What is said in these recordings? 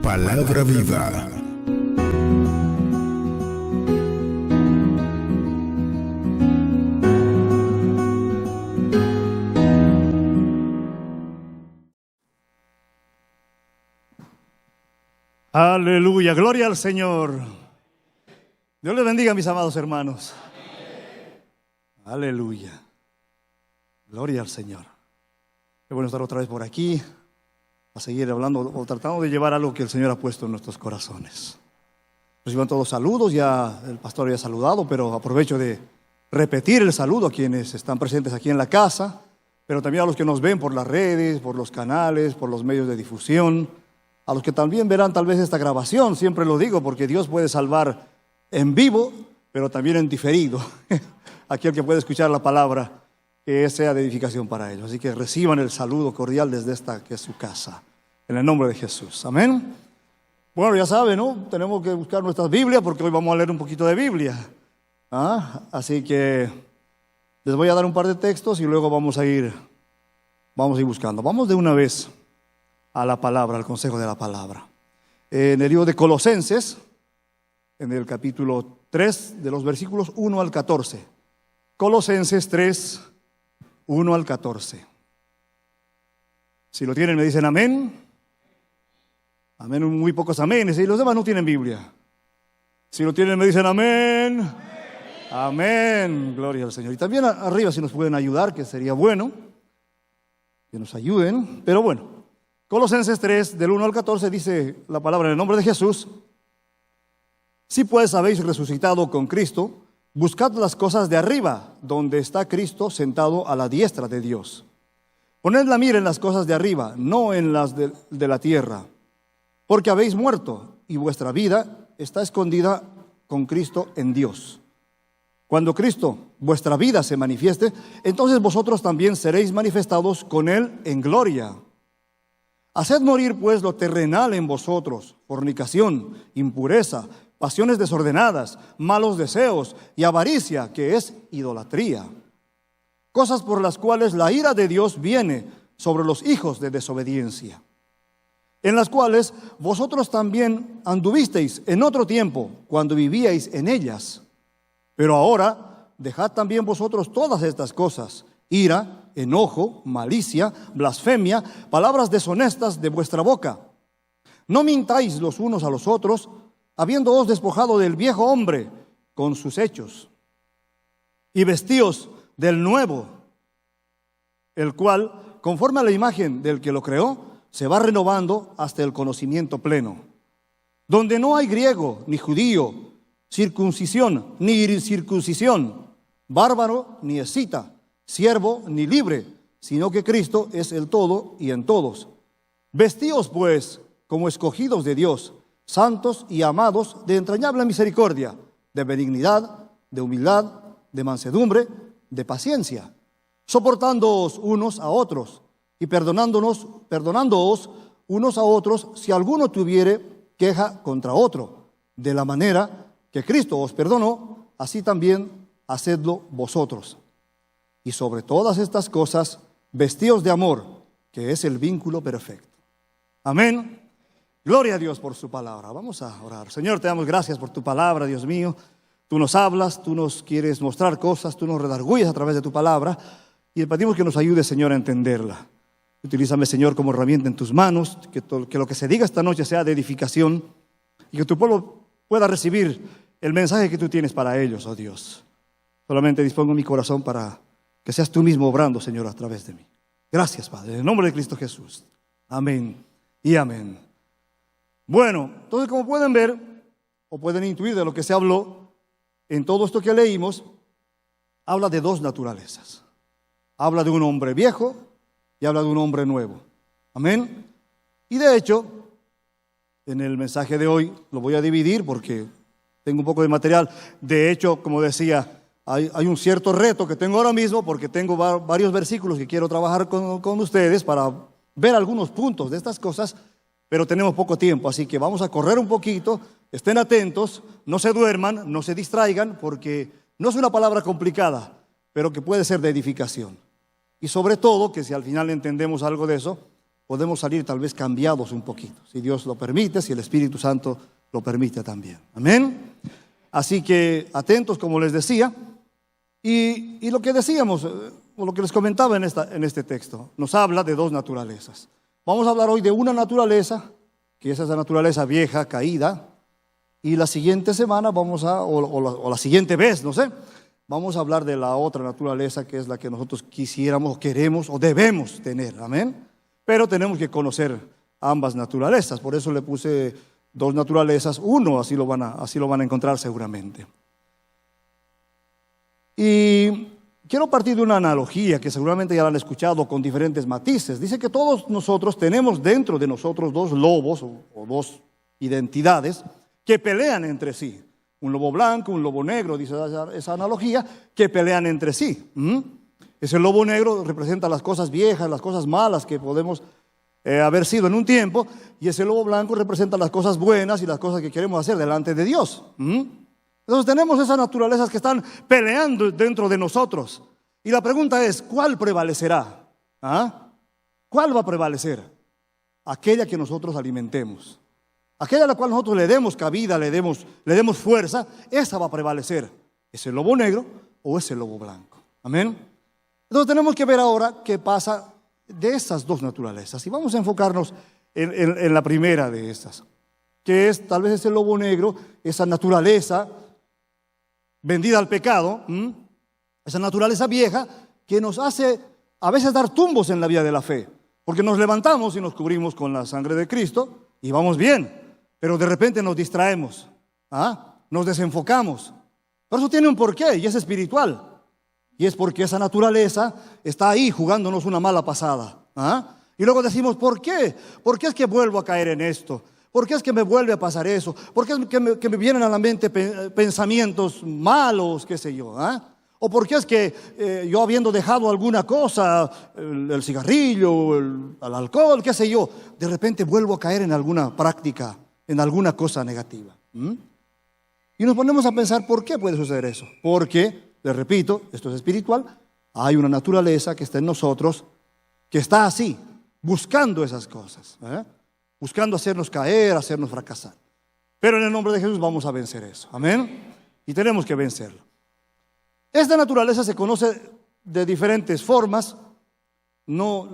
Palabra viva. Aleluya, gloria al Señor. Dios les bendiga, mis amados hermanos. Aleluya, gloria al Señor. Qué bueno estar otra vez por aquí, a seguir hablando o tratando de llevar algo que el Señor ha puesto en nuestros corazones. Reciban todos saludos, ya el pastor había saludado, pero aprovecho de repetir el saludo a quienes están presentes aquí en la casa, pero también a los que nos ven por las redes, por los canales, por los medios de difusión, a los que también verán tal vez esta grabación. Siempre lo digo porque Dios puede salvar en vivo, pero también en diferido. Aquel que puede escuchar la palabra, que sea de edificación para ellos. Así que reciban el saludo cordial desde esta que es su casa, en el nombre de Jesús. Amén. Bueno, ya saben, ¿no? Tenemos que buscar nuestras Biblias porque hoy vamos a leer un poquito de Biblia. Así que les voy a dar un par de textos y luego vamos a ir buscando. Vamos de una vez a la palabra, al consejo de la palabra. En el libro de Colosenses, en el capítulo 3, de los versículos 1 al 14. Colosenses 3, 1 al 14. Si lo tienen, me dicen amén. Amén, muy pocos amenes. Y los demás no tienen Biblia. Si lo tienen, me dicen amén. Amén. Amén. Gloria al Señor. Y también arriba, si nos pueden ayudar, que sería bueno que nos ayuden. Pero bueno, Colosenses 3, del 1 al 14, dice la palabra en el nombre de Jesús. Si pues habéis resucitado con Cristo, buscad las cosas de arriba, donde está Cristo sentado a la diestra de Dios. Poned la mira en las cosas de arriba, no en las de la tierra, porque habéis muerto y vuestra vida está escondida con Cristo en Dios. Cuando Cristo, vuestra vida, se manifieste, entonces vosotros también seréis manifestados con Él en gloria. Haced morir pues lo terrenal en vosotros: fornicación, impureza, pasiones desordenadas, malos deseos y avaricia, que es idolatría. Cosas por las cuales la ira de Dios viene sobre los hijos de desobediencia, en las cuales vosotros también anduvisteis en otro tiempo, cuando vivíais en ellas. Pero ahora dejad también vosotros todas estas cosas: ira, enojo, malicia, blasfemia, palabras deshonestas de vuestra boca. No mintáis los unos a los otros, habiéndoos despojado del viejo hombre con sus hechos, y vestíos del nuevo, el cual, conforme a la imagen del que lo creó, se va renovando hasta el conocimiento pleno, donde no hay griego ni judío, circuncisión ni incircuncisión, bárbaro ni escita, siervo ni libre, sino que Cristo es el todo y en todos. Vestíos pues como escogidos de Dios, santos y amados, de entrañable misericordia, de benignidad, de humildad, de mansedumbre, de paciencia, soportándoos unos a otros y perdonándoos unos a otros si alguno tuviere queja contra otro. De la manera que Cristo os perdonó, así también hacedlo vosotros. Y sobre todas estas cosas, vestíos de amor, que es el vínculo perfecto. Amén. Gloria a Dios por su palabra. Vamos a orar. Señor, te damos gracias por tu palabra, Dios mío. Tú nos hablas, tú nos quieres mostrar cosas, tú nos redarguyes a través de tu palabra. Y te pedimos que nos ayudes, Señor, a entenderla. Utilízame, Señor, como herramienta en tus manos, que lo que se diga esta noche sea de edificación y que tu pueblo pueda recibir el mensaje que tú tienes para ellos, oh Dios. Solamente dispongo mi corazón para que seas tú mismo obrando, Señor, a través de mí. Gracias, Padre, en el nombre de Cristo Jesús. Amén y amén. Bueno, entonces, como pueden ver o pueden intuir de lo que se habló en todo esto que leímos, habla de dos naturalezas. Habla de un hombre viejo y habla de un hombre nuevo. Amén. Y de hecho, en el mensaje de hoy lo voy a dividir porque tengo un poco de material. De hecho, como decía, hay un cierto reto que tengo ahora mismo porque tengo varios versículos que quiero trabajar con ustedes para ver algunos puntos de estas cosas, pero tenemos poco tiempo, así que vamos a correr un poquito. Estén atentos, no se duerman, no se distraigan, porque no es una palabra complicada, pero que puede ser de edificación. Y sobre todo, que si al final entendemos algo de eso, podemos salir tal vez cambiados un poquito, si Dios lo permite, si el Espíritu Santo lo permite también. Amén. Así que atentos, como les decía, y lo que decíamos, o lo que les comentaba en este texto, nos habla de dos naturalezas. Vamos a hablar hoy de una naturaleza, que es esa naturaleza vieja, caída, y la siguiente semana o la siguiente vez, no sé, vamos a hablar de la otra naturaleza, que es la que nosotros quisiéramos, queremos o debemos tener. Amén. Pero tenemos que conocer ambas naturalezas, por eso le puse dos naturalezas, uno, así lo van a encontrar seguramente. Y quiero partir de una analogía que seguramente ya la han escuchado con diferentes matices. Dice que todos nosotros tenemos dentro de nosotros dos lobos o dos identidades que pelean entre sí. Un lobo blanco, un lobo negro, dice esa analogía, que pelean entre sí. Ese lobo negro representa las cosas viejas, las cosas malas que podemos haber sido en un tiempo, y ese lobo blanco representa las cosas buenas y las cosas que queremos hacer delante de Dios. Entonces tenemos esas naturalezas que están peleando dentro de nosotros. Y la pregunta es, ¿cuál prevalecerá? ¿Cuál va a prevalecer? Aquella que nosotros alimentemos. Aquella a la cual nosotros le demos cabida, le demos fuerza, esa va a prevalecer. ¿Ese lobo negro o ese lobo blanco? Amén. Entonces tenemos que ver ahora qué pasa de esas dos naturalezas. Y vamos a enfocarnos en la primera de estas, que es tal vez ese lobo negro, esa naturaleza vendida al pecado, esa naturaleza vieja que nos hace a veces dar tumbos en la vía de la fe, porque nos levantamos y nos cubrimos con la sangre de Cristo y vamos bien, pero de repente nos distraemos, nos desenfocamos. Pero eso tiene un porqué y es espiritual, y es porque esa naturaleza está ahí jugándonos una mala pasada. Y luego decimos, ¿por qué? ¿Por qué es que vuelvo a caer en esto? ¿Por qué es que me vuelve a pasar eso? ¿Por qué es que me vienen a la mente pensamientos malos, qué sé yo? ¿O por qué es que yo habiendo dejado alguna cosa, el cigarrillo, el alcohol, qué sé yo, de repente vuelvo a caer en alguna práctica, en alguna cosa negativa? Y nos ponemos a pensar, ¿por qué puede suceder eso? Porque, les repito, esto es espiritual, hay una naturaleza que está en nosotros, que está así, buscando esas cosas, buscando hacernos caer, hacernos fracasar. Pero en el nombre de Jesús vamos a vencer eso. Amén. Y tenemos que vencerlo. Esta naturaleza se conoce de diferentes formas. No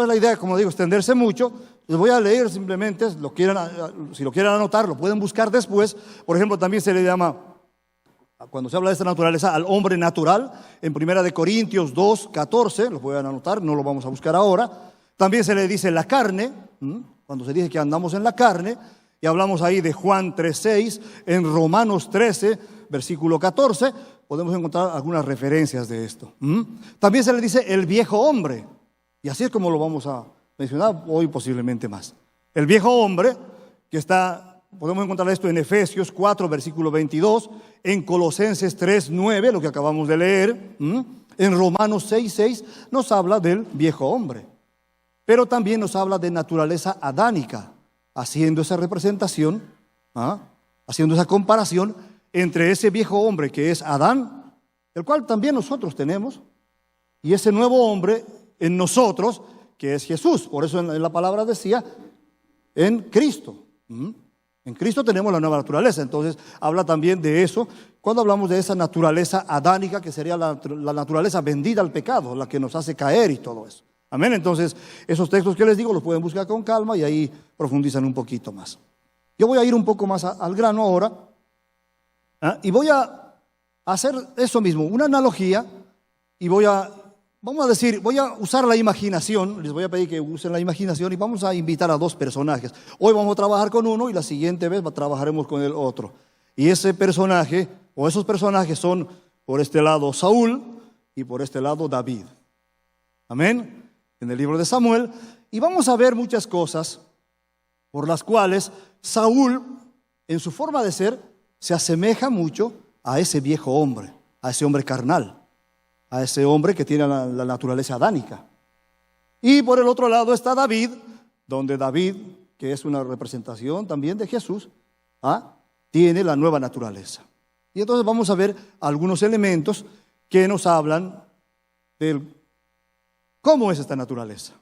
es la idea, como digo, extenderse mucho. Les voy a leer simplemente, si lo quieren anotar, lo pueden buscar después. Por ejemplo, también se le llama, cuando se habla de esta naturaleza, al hombre natural. En 1 Corintios 2:14, lo pueden anotar, no lo vamos a buscar ahora. También se le dice la carne, cuando se dice que andamos en la carne, y hablamos ahí de Juan 3:6, en Romanos 13, versículo 14, podemos encontrar algunas referencias de esto. También se le dice el viejo hombre, y así es como lo vamos a mencionar hoy, posiblemente más. El viejo hombre, que podemos encontrar esto en Efesios 4, versículo 22, en Colosenses 3:9, lo que acabamos de leer, en Romanos 6:6, nos habla del viejo hombre. Pero también nos habla de naturaleza adánica, haciendo esa representación, haciendo esa comparación entre ese viejo hombre que es Adán, el cual también nosotros tenemos, y ese nuevo hombre en nosotros, que es Jesús. Por eso en la palabra decía, en Cristo. En Cristo tenemos la nueva naturaleza. Entonces habla también de eso, cuando hablamos de esa naturaleza adánica, que sería la naturaleza vendida al pecado, la que nos hace caer y todo eso. Amén. Entonces, esos textos que les digo los pueden buscar con calma y ahí profundizan un poquito más. Yo voy a ir un poco más al grano ahora, y voy a hacer eso mismo, una analogía, y voy a usar la imaginación. Les voy a pedir que usen la imaginación y vamos a invitar a dos personajes. Hoy vamos a trabajar con uno y la siguiente vez trabajaremos con el otro. Y ese personaje, o esos personajes son, por este lado Saúl y por este lado David. Amén. En el libro de Samuel, y vamos a ver muchas cosas por las cuales Saúl, en su forma de ser, se asemeja mucho a ese viejo hombre, a ese hombre carnal, a ese hombre que tiene la naturaleza adánica. Y por el otro lado está David, donde David, que es una representación también de Jesús, tiene la nueva naturaleza. Y entonces vamos a ver algunos elementos que nos hablan del cómo es esta naturaleza,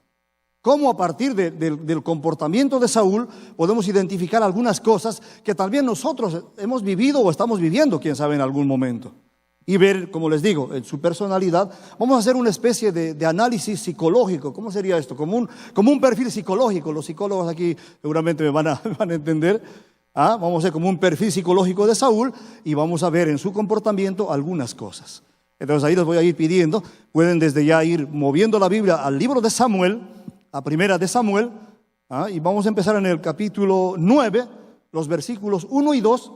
cómo a partir del comportamiento de Saúl podemos identificar algunas cosas que también nosotros hemos vivido o estamos viviendo, quién sabe, en algún momento. Y ver, como les digo, en su personalidad. Vamos a hacer una especie de análisis psicológico. ¿Cómo sería esto? Como un perfil psicológico. Los psicólogos aquí seguramente me van a entender. Vamos a hacer como un perfil psicológico de Saúl y vamos a ver en su comportamiento algunas cosas. Entonces ahí les voy a ir pidiendo, pueden desde ya ir moviendo la Biblia al libro de Samuel, a primera de Samuel, y vamos a empezar en el capítulo 9, los versículos 1 y 2,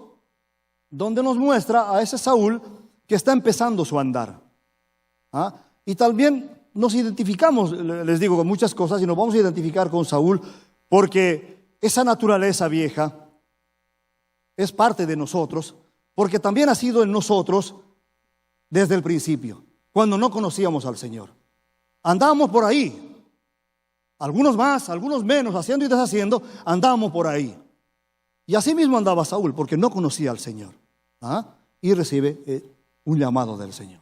donde nos muestra a ese Saúl que está empezando su andar. Y también nos identificamos, les digo, con muchas cosas, y nos vamos a identificar con Saúl, porque esa naturaleza vieja es parte de nosotros, porque también ha sido en nosotros desde el principio, cuando no conocíamos al Señor. Andábamos por ahí, algunos más, algunos menos, haciendo y deshaciendo, andábamos por ahí. Y así mismo andaba Saúl, porque no conocía al Señor. Y recibe un llamado del Señor.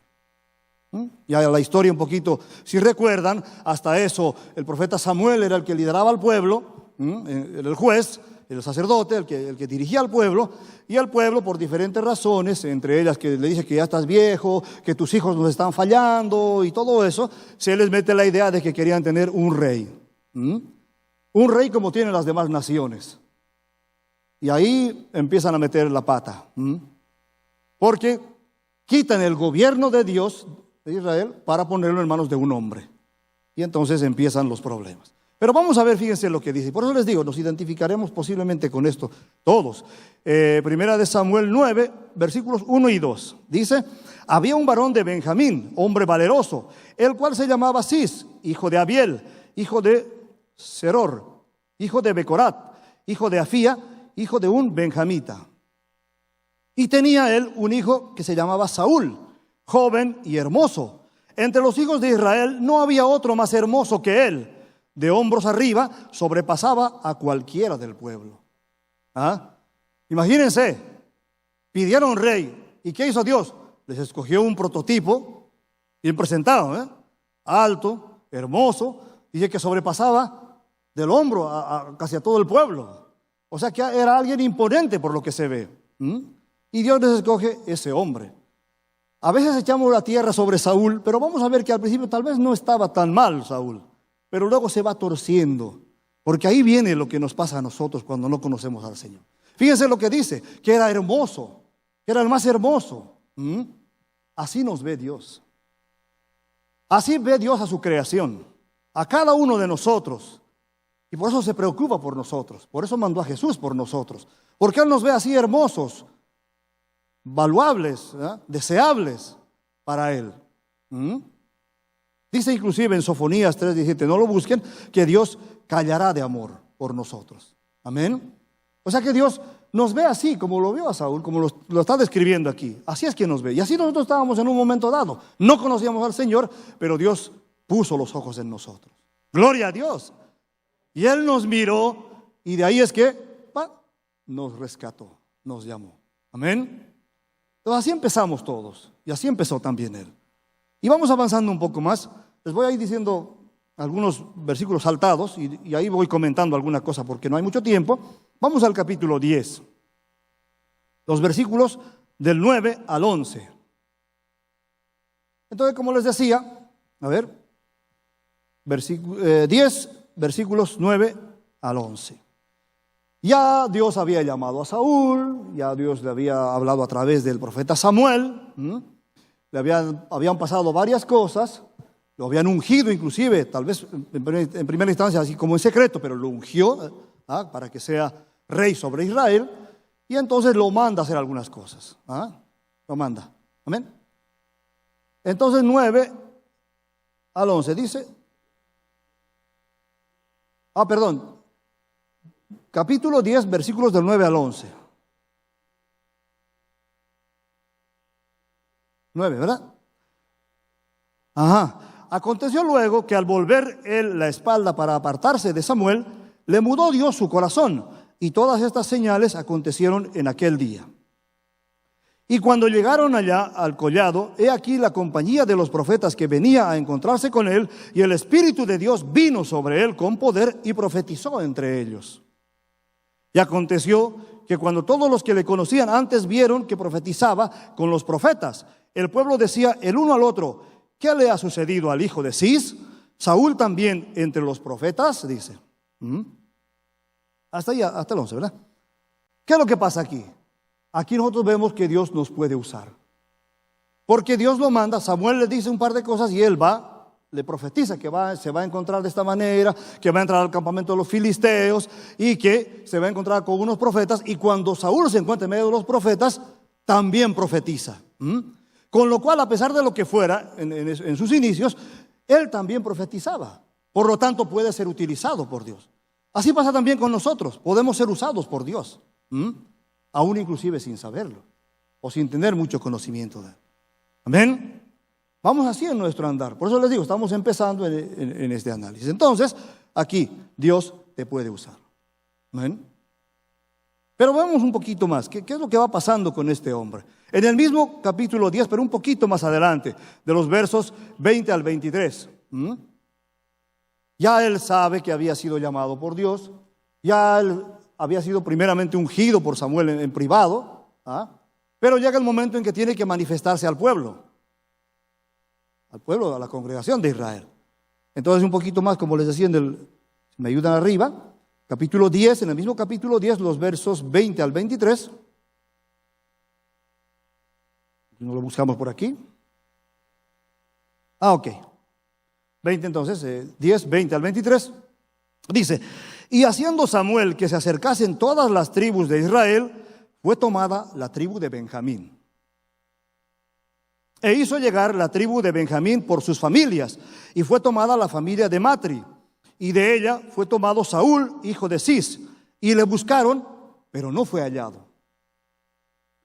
Ya la historia un poquito, si recuerdan, hasta eso, el profeta Samuel era el que lideraba al pueblo, era el juez, el sacerdote, el que dirigía al pueblo, y al pueblo por diferentes razones, entre ellas que le dice que ya estás viejo, que tus hijos nos están fallando y todo eso, se les mete la idea de que querían tener un rey. Un rey como tienen las demás naciones. Y ahí empiezan a meter la pata. Porque quitan el gobierno de Dios, de Israel, para ponerlo en manos de un hombre. Y entonces empiezan los problemas. Pero vamos a ver, fíjense lo que dice. Por eso les digo, nos identificaremos posiblemente con esto todos. Primera de Samuel 9, versículos 1 y 2. Dice, había un varón de Benjamín, hombre valeroso, el cual se llamaba Cis, hijo de Abiel, hijo de Seror, hijo de Becorat, hijo de Afía, hijo de un benjamita. Y tenía él un hijo que se llamaba Saúl, joven y hermoso. Entre los hijos de Israel no había otro más hermoso que él. De hombros arriba sobrepasaba a cualquiera del pueblo. Imagínense, pidieron rey. ¿Y qué hizo Dios? Les escogió un prototipo bien presentado, alto, hermoso. Dice que sobrepasaba del hombro casi a todo el pueblo. O sea que era alguien imponente por lo que se ve. Y Dios les escoge ese hombre. A veces echamos la tierra sobre Saúl, pero vamos a ver que al principio tal vez no estaba tan mal Saúl. Pero luego se va torciendo, porque ahí viene lo que nos pasa a nosotros cuando no conocemos al Señor. Fíjense lo que dice, que era hermoso, que era el más hermoso. Así nos ve Dios. Así ve Dios a su creación, a cada uno de nosotros. Y por eso se preocupa por nosotros, por eso mandó a Jesús por nosotros. Porque Él nos ve así hermosos, valuables, deseables para Él. Dice inclusive en Sofonías 3:17, no lo busquen, que Dios callará de amor por nosotros. Amén. O sea que Dios nos ve así, como lo vio a Saúl, como lo está describiendo aquí. Así es que nos ve. Y así nosotros estábamos en un momento dado. No conocíamos al Señor, pero Dios puso los ojos en nosotros. Gloria a Dios. Y Él nos miró y de ahí es que nos rescató, nos llamó. Amén. Entonces así empezamos todos y así empezó también Él. Y vamos avanzando un poco más. Les voy a ir diciendo algunos versículos saltados y ahí voy comentando alguna cosa porque no hay mucho tiempo. Vamos al capítulo 10. Los versículos del 9 al 11. Entonces, como les decía, a ver, 10 versículos 9 al 11. Ya Dios había llamado a Saúl, ya Dios le había hablado a través del profeta Samuel. Le habían pasado varias cosas, lo habían ungido inclusive, tal vez en primera instancia así como en secreto, pero lo ungió para que sea rey sobre Israel, y entonces lo manda a hacer algunas cosas. Lo manda. Amén. Entonces 9 al 11 dice, capítulo 10, versículos del 9 al 11. 9, ¿verdad? Aconteció luego que al volver él la espalda para apartarse de Samuel, le mudó Dios su corazón, y todas estas señales acontecieron en aquel día. Y cuando llegaron allá al collado, he aquí la compañía de los profetas que venía a encontrarse con él, y el Espíritu de Dios vino sobre él con poder y profetizó entre ellos. Y aconteció que cuando todos los que le conocían antes vieron que profetizaba con los profetas, el pueblo decía el uno al otro: ¿qué le ha sucedido al hijo de Cis? Saúl también entre los profetas, dice. Hasta ahí, hasta el 11, ¿verdad? ¿Qué es lo que pasa aquí? Aquí nosotros vemos que Dios nos puede usar. Porque Dios lo manda, Samuel le dice un par de cosas y él va, le profetiza que se va a encontrar de esta manera, que va a entrar al campamento de los filisteos y que se va a encontrar con unos profetas. Y cuando Saúl se encuentra en medio de los profetas, también profetiza. Con lo cual, a pesar de lo que fuera en sus inicios, él también profetizaba. Por lo tanto, puede ser utilizado por Dios. Así pasa también con nosotros. Podemos ser usados por Dios. Aún inclusive sin saberlo o sin tener mucho conocimiento de él. Amén. Vamos así en nuestro andar. Por eso les digo, estamos empezando en este análisis. Entonces, aquí Dios te puede usar. Amén. Pero vamos un poquito más. ¿Qué es lo que va pasando con este hombre? En el mismo capítulo 10, pero un poquito más adelante, de los versos 20 al 23. Ya él sabe que había sido llamado por Dios. Ya él había sido primeramente ungido por Samuel en privado, pero llega el momento en que tiene que manifestarse al pueblo, a la congregación de Israel. Entonces un poquito más, como les decía, si me ayudan arriba, capítulo 10, en el mismo capítulo 10, los versos 20 al 23. ¿No lo buscamos por aquí? Ok. 20 entonces, 10, 20 al 23. Dice: y haciendo Samuel que se acercasen todas las tribus de Israel, fue tomada la tribu de Benjamín. E hizo llegar la tribu de Benjamín por sus familias, y fue tomada la familia de Matri, y de ella fue tomado Saúl, hijo de Cis, y le buscaron, pero no fue hallado.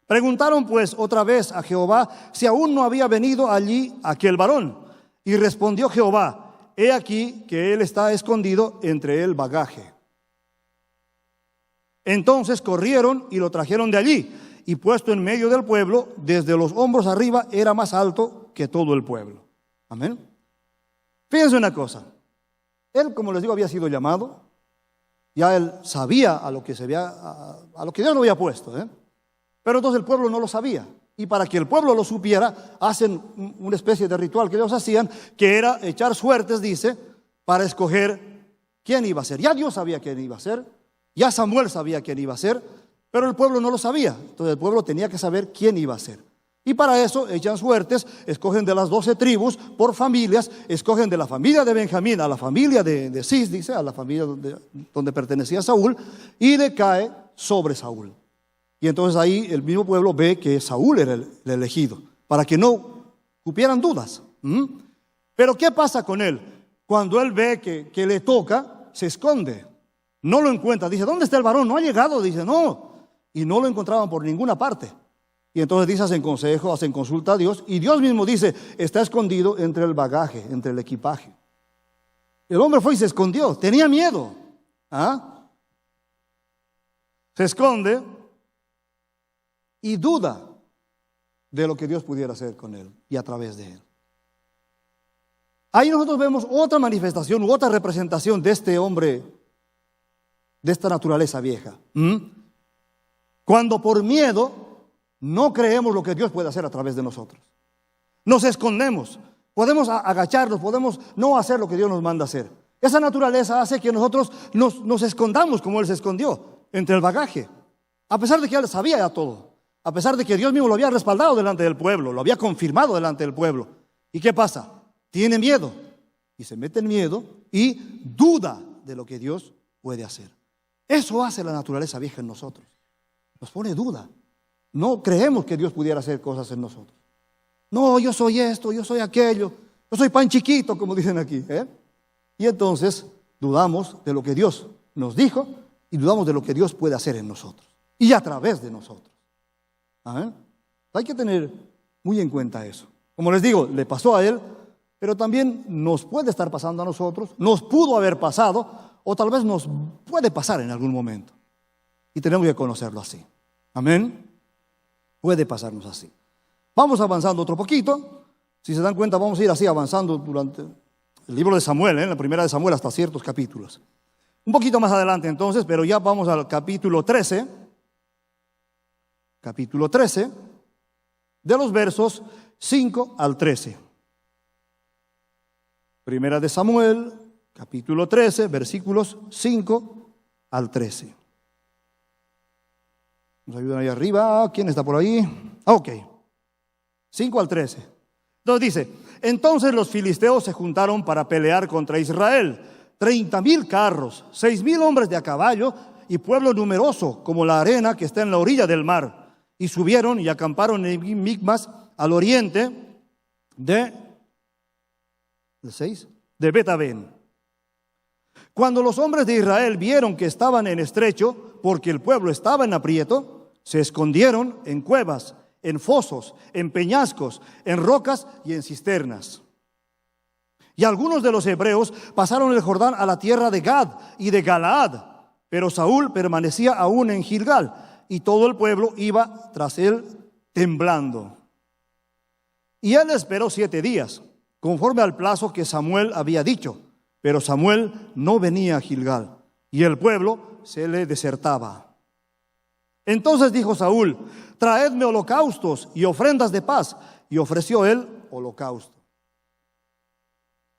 Preguntaron pues otra vez a Jehová si aún no había venido allí aquel varón, y respondió Jehová: he aquí que él está escondido entre el bagaje. Entonces corrieron y lo trajeron de allí, y puesto en medio del pueblo, desde los hombros arriba, era más alto que todo el pueblo. Amén. Fíjense una cosa. Él, como les digo, había sido llamado. Ya él sabía a lo que Dios lo había puesto, pero entonces el pueblo no lo sabía. Y para que el pueblo lo supiera, hacen una especie de ritual que ellos hacían, que era echar suertes, dice, para escoger quién iba a ser. Ya Dios sabía quién iba a ser, ya Samuel sabía quién iba a ser, pero el pueblo no lo sabía. Entonces el pueblo tenía que saber quién iba a ser. Y para eso echan suertes, escogen de las 12 tribus por familias, escogen de la familia de Benjamín a la familia de Cis, dice, a la familia donde pertenecía Saúl, y le cae sobre Saúl. Y entonces ahí el mismo pueblo ve que Saúl era el elegido, para que no cupieran dudas. Pero ¿qué pasa con él? Cuando él ve que le toca, se esconde, no lo encuentra. Dice: ¿dónde está el varón? No ha llegado. Dice: no. Y no lo encontraban por ninguna parte. Y entonces dice, hacen consejo, hacen consulta a Dios, y Dios mismo dice: está escondido entre el bagaje, entre el equipaje. El hombre fue y se escondió, tenía miedo. Se esconde y duda de lo que Dios pudiera hacer con él y a través de él. Ahí nosotros vemos otra manifestación u otra representación de este hombre, de esta naturaleza vieja. Cuando por miedo no creemos lo que Dios puede hacer a través de nosotros. Nos escondemos, podemos agacharnos, podemos no hacer lo que Dios nos manda hacer. Esa naturaleza hace que nosotros nos escondamos como Él se escondió, entre el bagaje. A pesar de que Él sabía ya todo. A pesar de que Dios mismo lo había respaldado delante del pueblo, lo había confirmado delante del pueblo. ¿Y qué pasa? Tiene miedo. Y se mete en miedo y duda de lo que Dios puede hacer. Eso hace la naturaleza vieja en nosotros. Nos pone duda. No creemos que Dios pudiera hacer cosas en nosotros. No, yo soy esto, yo soy aquello. Yo soy pan chiquito, como dicen aquí. Y entonces dudamos de lo que Dios nos dijo y dudamos de lo que Dios puede hacer en nosotros y a través de nosotros. Hay que tener muy en cuenta eso. Como les digo, le pasó a él, pero también nos puede estar pasando a nosotros, nos pudo haber pasado, o tal vez nos puede pasar en algún momento. Y tenemos que conocerlo así. Amén. Puede pasarnos así. Vamos avanzando otro poquito. Si se dan cuenta, vamos a ir así avanzando durante el libro de Samuel, en la primera de Samuel, hasta ciertos capítulos. Un poquito más adelante entonces, pero ya vamos al capítulo 13. Capítulo 13, de los versos 5 al 13. Primera de Samuel, capítulo 13, versículos 5 al 13. Nos ayudan ahí arriba. ¿Quién está por ahí? Ok. 5 al 13. Entonces dice: entonces los filisteos se juntaron para pelear contra Israel. 30,000 carros, 6,000 hombres de a caballo y pueblo numeroso como la arena que está en la orilla del mar. Y subieron y acamparon en Micmas al oriente de Bet-aven. Cuando los hombres de Israel vieron que estaban en estrecho, porque el pueblo estaba en aprieto, se escondieron en cuevas, en fosos, en peñascos, en rocas y en cisternas. Y algunos de los hebreos pasaron el Jordán a la tierra de Gad y de Galaad, pero Saúl permanecía aún en Gilgal, y todo el pueblo iba tras él temblando. Y él esperó 7 días, conforme al plazo que Samuel había dicho, pero Samuel no venía a Gilgal, y el pueblo se le desertaba. Entonces dijo Saúl: traedme holocaustos y ofrendas de paz, y ofreció él holocausto.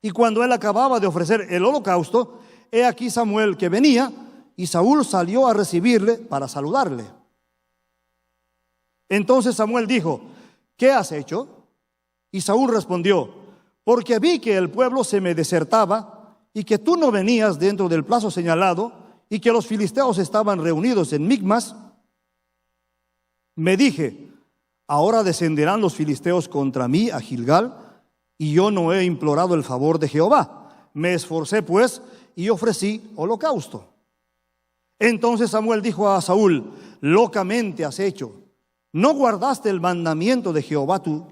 Y cuando él acababa de ofrecer el holocausto, he aquí Samuel que venía, y Saúl salió a recibirle para saludarle. Entonces Samuel dijo: ¿qué has hecho? Y Saúl respondió: porque vi que el pueblo se me desertaba, y que tú no venías dentro del plazo señalado, y que los filisteos estaban reunidos en Micmas. Me dije: ahora descenderán los filisteos contra mí a Gilgal, y yo no he implorado el favor de Jehová. Me esforcé pues y ofrecí holocausto. Entonces Samuel dijo a Saúl: locamente has hecho. No guardaste el mandamiento de Jehová tu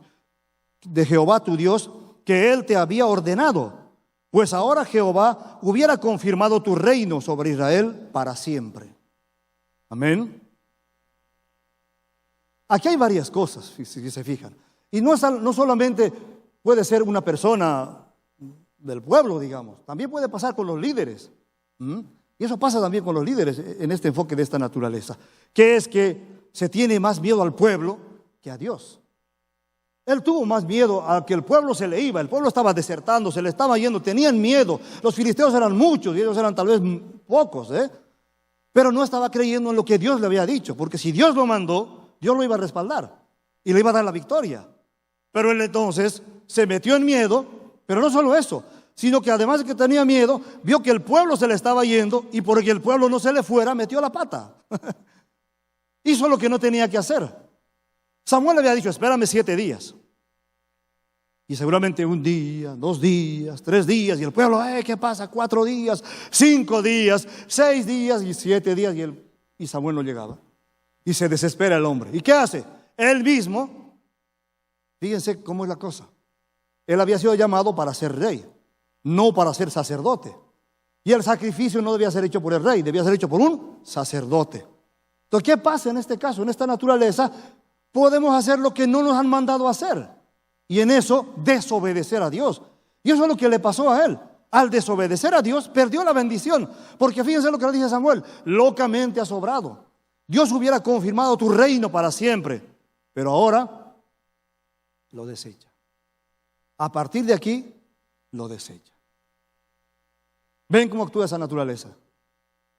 Dios, que él te había ordenado. Pues ahora Jehová hubiera confirmado tu reino sobre Israel para siempre. Amén. Aquí hay varias cosas, si se fijan. Y no solamente puede ser una persona del pueblo, digamos. También puede pasar con los líderes. Y eso pasa también con los líderes en este enfoque de esta naturaleza. Que es que se tiene más miedo al pueblo que a Dios. Él tuvo más miedo a que el pueblo se le iba. El pueblo estaba desertando, se le estaba yendo. Tenían miedo. Los filisteos eran muchos y ellos eran tal vez pocos. Pero no estaba creyendo en lo que Dios le había dicho. Porque si Dios lo mandó, Dios lo iba a respaldar y le iba a dar la victoria. Pero él entonces se metió en miedo. Pero no solo eso, sino que además de que tenía miedo, vio que el pueblo se le estaba yendo, y porque el pueblo no se le fuera, metió la pata. Hizo lo que no tenía que hacer. Samuel le había dicho: espérame 7 días. Y seguramente 1 día, 2 días, 3 días, y el pueblo: ¿qué pasa? 4 días, 5 días, 6 días y 7 días, y Samuel no llegaba. Y se desespera el hombre. ¿Y qué hace? Él mismo, fíjense cómo es la cosa. Él había sido llamado para ser rey, no para ser sacerdote. Y el sacrificio no debía ser hecho por el rey, debía ser hecho por un sacerdote. Entonces, ¿qué pasa en este caso? En esta naturaleza podemos hacer lo que no nos han mandado a hacer, y en eso desobedecer a Dios. Y eso es lo que le pasó a él. Al desobedecer a Dios, perdió la bendición. Porque fíjense lo que le dice Samuel: locamente has obrado. Dios hubiera confirmado tu reino para siempre, pero ahora lo desecha. A partir de aquí, lo desecha. ¿Ven cómo actúa esa naturaleza?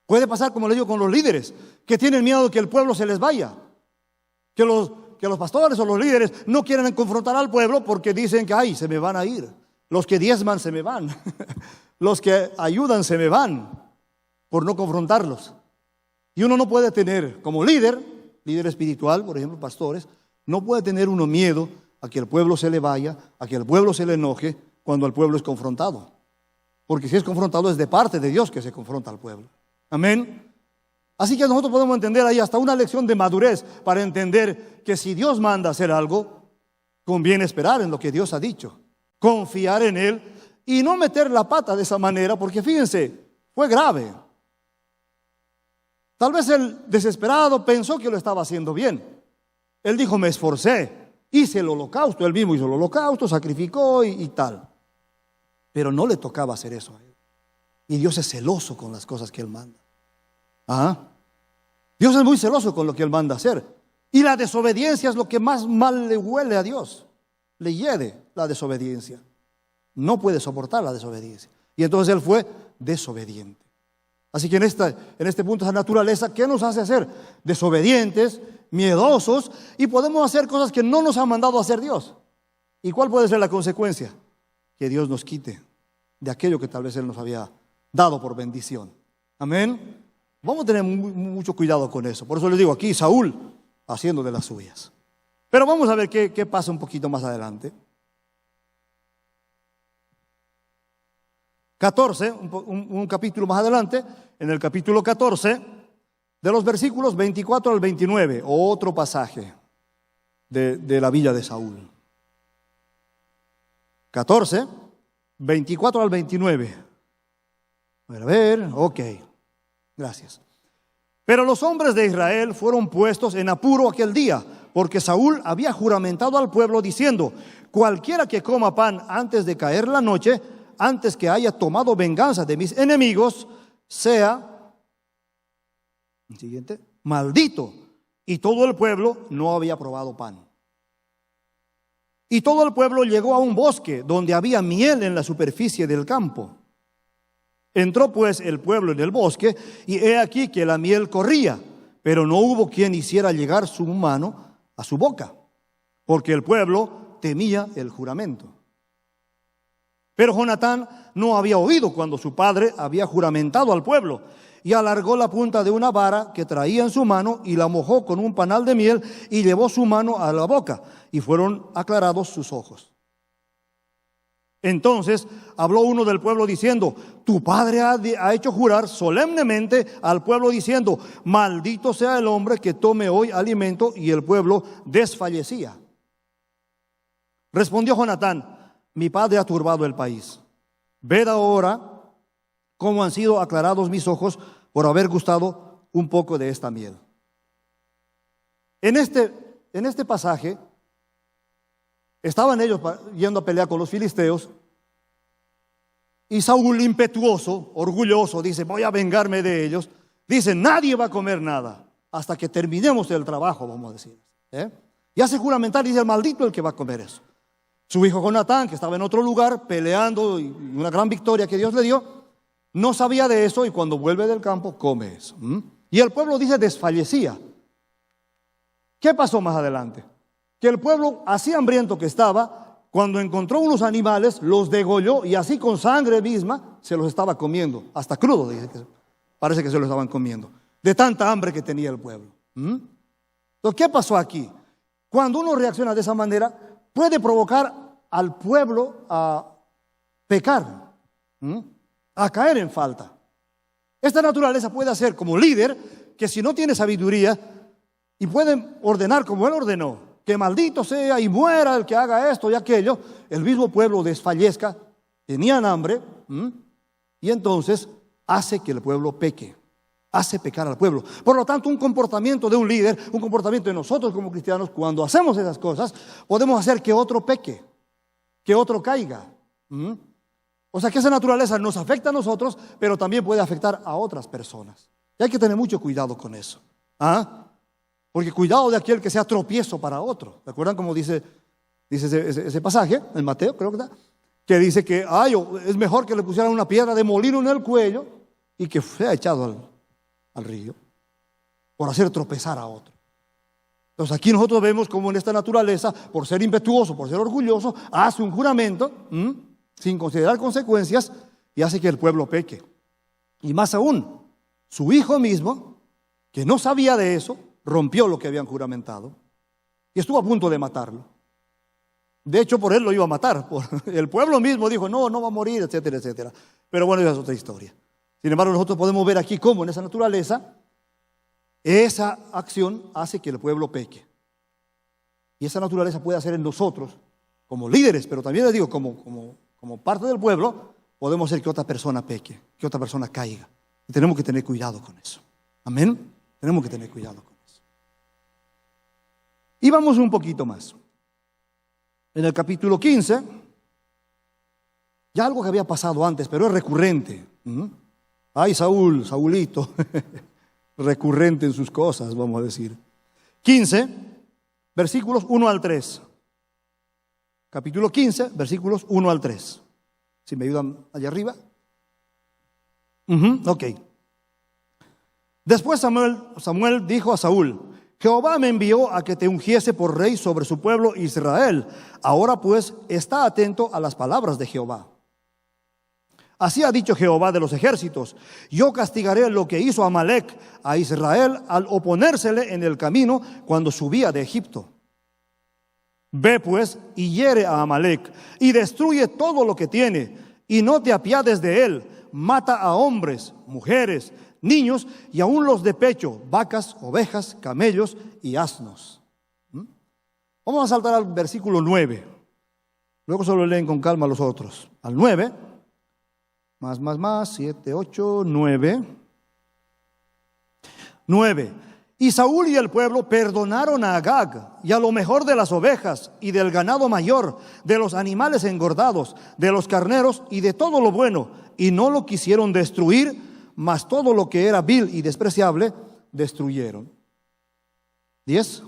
Puede pasar, como le digo, con los líderes, que tienen miedo de que el pueblo se les vaya. Que los pastores o los líderes no quieren confrontar al pueblo porque dicen que ay, se me van a ir. Los que diezman se me van. Los que ayudan se me van por no confrontarlos. Y uno no puede tener, como líder espiritual, por ejemplo, pastores, no puede tener uno miedo a que el pueblo se le vaya, a que el pueblo se le enoje cuando el pueblo es confrontado. Porque si es confrontado, es de parte de Dios que se confronta al pueblo. Amén. Así que nosotros podemos entender ahí hasta una lección de madurez para entender que si Dios manda hacer algo, conviene esperar en lo que Dios ha dicho, confiar en Él y no meter la pata de esa manera, porque fíjense, fue grave. Tal vez el desesperado pensó que lo estaba haciendo bien, Él dijo, me esforcé, hice el holocausto, él mismo hizo el holocausto, sacrificó y tal. Pero no le tocaba hacer eso a él. Y Dios es celoso con las cosas que él manda. Dios es muy celoso con lo que él manda hacer. Y la desobediencia es lo que más mal le huele a Dios. Le hiede la desobediencia. No puede soportar la desobediencia. Y entonces él fue desobediente. Así que en este punto, esa naturaleza, ¿qué nos hace hacer? Desobedientes, miedosos, y podemos hacer cosas que no nos ha mandado a hacer Dios. ¿Y cuál puede ser la consecuencia? Que Dios nos quite de aquello que tal vez Él nos había dado por bendición. Amén. Vamos a tener mucho cuidado con eso. Por eso les digo aquí, Saúl haciendo de las suyas. Pero vamos a ver qué pasa un poquito más adelante. 14, un capítulo más adelante, en el capítulo 14, de los versículos 24 al 29, otro pasaje de la vida de Saúl. 14, 24 al 29. A ver, ok, gracias. Pero los hombres de Israel fueron puestos en apuro aquel día, porque Saúl había juramentado al pueblo diciendo, cualquiera que coma pan antes de caer la noche, antes que haya tomado venganza de mis enemigos, sea, siguiente, maldito. Y todo el pueblo no había probado pan. Y todo el pueblo llegó a un bosque donde había miel en la superficie del campo. Entró pues el pueblo en el bosque, y he aquí que la miel corría, pero no hubo quien hiciera llegar su mano a su boca, porque el pueblo temía el juramento. Pero Jonatán no había oído cuando su padre había juramentado al pueblo, y alargó la punta de una vara que traía en su mano y la mojó con un panal de miel y llevó su mano a la boca, y fueron aclarados sus ojos. Entonces habló uno del pueblo diciendo, tu padre ha hecho jurar solemnemente al pueblo diciendo, maldito sea el hombre que tome hoy alimento, y el pueblo desfallecía. Respondió Jonatán, mi padre ha turbado el país. Ved ahora cómo han sido aclarados mis ojos por haber gustado un poco de esta miel. En este pasaje, estaban ellos yendo a pelear con los filisteos, y Saúl, impetuoso, orgulloso, dice, voy a vengarme de ellos. Dice, nadie va a comer nada hasta que terminemos el trabajo, vamos a decir. Y hace juramentar, dice, el maldito el que va a comer eso. Su hijo Jonatán, que estaba en otro lugar peleando, y una gran victoria que Dios le dio, no sabía de eso, y cuando vuelve del campo come eso. Y el pueblo, dice, desfallecía. ¿Qué pasó más adelante? Que el pueblo, así hambriento que estaba, cuando encontró unos animales, los degolló, y así con sangre misma se los estaba comiendo, hasta crudo, dice que parece que se los estaban comiendo, de tanta hambre que tenía el pueblo. Entonces, ¿qué pasó aquí? Cuando uno reacciona de esa manera, puede provocar al pueblo a pecar, a caer en falta. Esta naturaleza puede hacer como líder que si no tiene sabiduría y puede ordenar como él ordenó, que maldito sea y muera el que haga esto y aquello, el mismo pueblo desfallezca, tenían hambre, y entonces hace que el pueblo peque, hace pecar al pueblo. Por lo tanto, un comportamiento de un líder, un comportamiento de nosotros como cristianos, cuando hacemos esas cosas, podemos hacer que otro peque, que otro caiga. O sea que esa naturaleza nos afecta a nosotros, pero también puede afectar a otras personas. Y hay que tener mucho cuidado con eso. Porque cuidado de aquel que sea tropiezo para otro. ¿Se acuerdan cómo dice ese pasaje en Mateo, creo que está? Que dice que es mejor que le pusieran una piedra de molino en el cuello y que sea echado al río por hacer tropezar a otro. Entonces aquí nosotros vemos como en esta naturaleza, por ser impetuoso, por ser orgulloso, hace un juramento sin considerar consecuencias y hace que el pueblo peque. Y más aún, su hijo mismo, que no sabía de eso, rompió lo que habían juramentado y estuvo a punto de matarlo. De hecho, por él lo iba a matar. El pueblo mismo dijo, no va a morir, etcétera, etcétera. Pero bueno, esa es otra historia. Sin embargo, nosotros podemos ver aquí cómo en esa naturaleza, esa acción hace que el pueblo peque. Y esa naturaleza puede hacer en nosotros, como líderes, pero también les digo, como parte del pueblo, podemos hacer que otra persona peque, que otra persona caiga. Y tenemos que tener cuidado con eso. Amén. Tenemos que tener cuidado con eso. Y vamos un poquito más. En el capítulo 15, ya algo que había pasado antes, pero es recurrente. Ay, Saúl, Saulito, recurrente en sus cosas, vamos a decir. 15, versículos 1 al 3. Capítulo 15, versículos 1 al 3. Si me ayudan allá arriba. Ok. Después Samuel dijo a Saúl: Jehová me envió a que te ungiese por rey sobre su pueblo Israel. Ahora pues, está atento a las palabras de Jehová. Así ha dicho Jehová de los ejércitos: yo castigaré lo que hizo Amalec a Israel al oponérsele en el camino cuando subía de Egipto. Ve pues y hiere a Amalec y destruye todo lo que tiene, y no te apiades de él. Mata a hombres, mujeres, niños y aún los de pecho, vacas, ovejas, camellos y asnos. Vamos a saltar al versículo 9. Luego solo leen con calma los otros. Al 9. Más, 7, 8, 9. 9. Y Saúl y el pueblo perdonaron a Agag y a lo mejor de las ovejas y del ganado mayor, de los animales engordados, de los carneros y de todo lo bueno, y no lo quisieron destruir, mas todo lo que era vil y despreciable destruyeron. 10.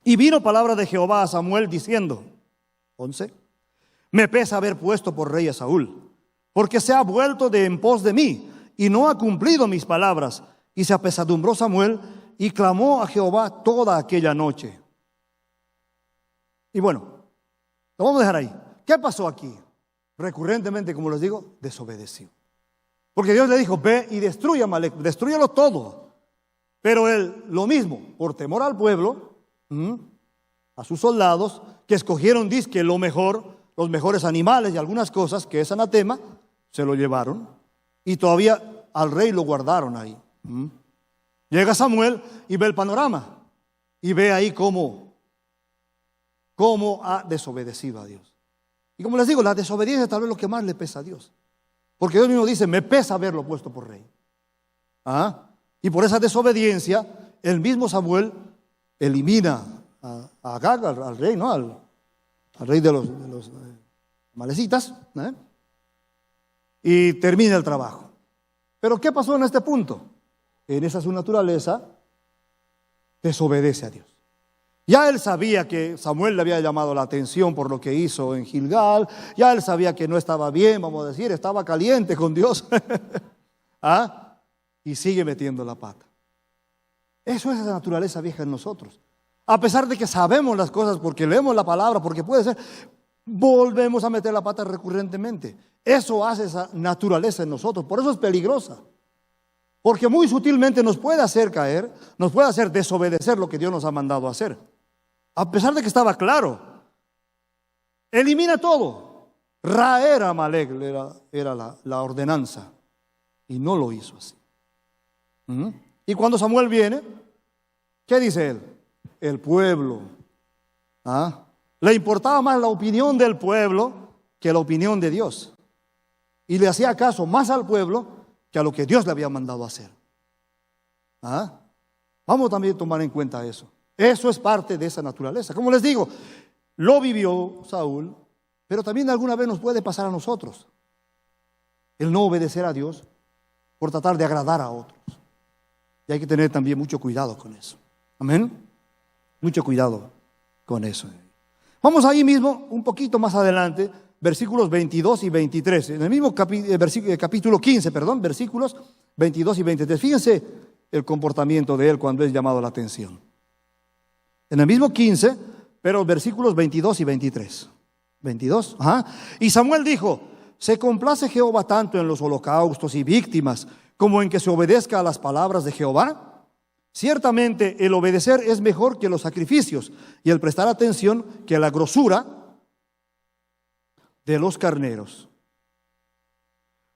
Y vino palabra de Jehová a Samuel diciendo, 11. Me pesa haber puesto por rey a Saúl, porque se ha vuelto de en pos de mí y no ha cumplido mis palabras. Y se apesadumbró Samuel y clamó a Jehová toda aquella noche. Y bueno, lo vamos a dejar ahí. ¿Qué pasó aquí? Recurrentemente, como les digo, desobedeció. Porque Dios le dijo, ve y destruye a Amalec, destrúyelo todo. Pero él, lo mismo, por temor al pueblo, a sus soldados, que escogieron, dizque, lo mejor, los mejores animales y algunas cosas, que es anatema, se lo llevaron. Y todavía al rey lo guardaron ahí. Llega Samuel y ve el panorama. Y ve ahí cómo ha desobedecido a Dios. Y como les digo, la desobediencia es tal vez lo que más le pesa a Dios. Porque Dios mismo dice, me pesa haberlo puesto por rey. Y por esa desobediencia, el mismo Samuel elimina a Agag, al rey, ¿no? Al rey de los amalecitas, y termina el trabajo. Pero ¿qué pasó en este punto? En esa su naturaleza, desobedece a Dios. Ya él sabía que Samuel le había llamado la atención por lo que hizo en Gilgal. Ya él sabía que no estaba bien, vamos a decir, estaba caliente con Dios. Y sigue metiendo la pata. Eso es esa naturaleza vieja en nosotros. A pesar de que sabemos las cosas porque leemos la palabra, porque puede ser, volvemos a meter la pata recurrentemente. Eso hace esa naturaleza en nosotros. Por eso es peligrosa. Porque muy sutilmente nos puede hacer caer, nos puede hacer desobedecer lo que Dios nos ha mandado a hacer. A pesar de que estaba claro. Elimina todo. Raer a Amalek era la ordenanza. Y no lo hizo así. Y cuando Samuel viene, ¿qué dice él? El pueblo. Le importaba más la opinión del pueblo que la opinión de Dios. Y le hacía caso más al pueblo que a lo que Dios le había mandado a hacer. Vamos también a tomar en cuenta eso. Eso es parte de esa naturaleza. Como les digo, lo vivió Saúl, pero también alguna vez nos puede pasar a nosotros. El no obedecer a Dios por tratar de agradar a otros. Y hay que tener también mucho cuidado con eso. Amén. Mucho cuidado con eso. Vamos ahí mismo, un poquito más adelante, versículos 22 y 23. En el mismo capítulo 15, versículos 22 y 23. Fíjense el comportamiento de él cuando es llamado la atención. En el mismo 15, pero versículos 22 y 23. 22, Y Samuel dijo, ¿se complace Jehová tanto en los holocaustos y víctimas como en que se obedezca a las palabras de Jehová? Ciertamente el obedecer es mejor que los sacrificios y el prestar atención que la grosura de los carneros.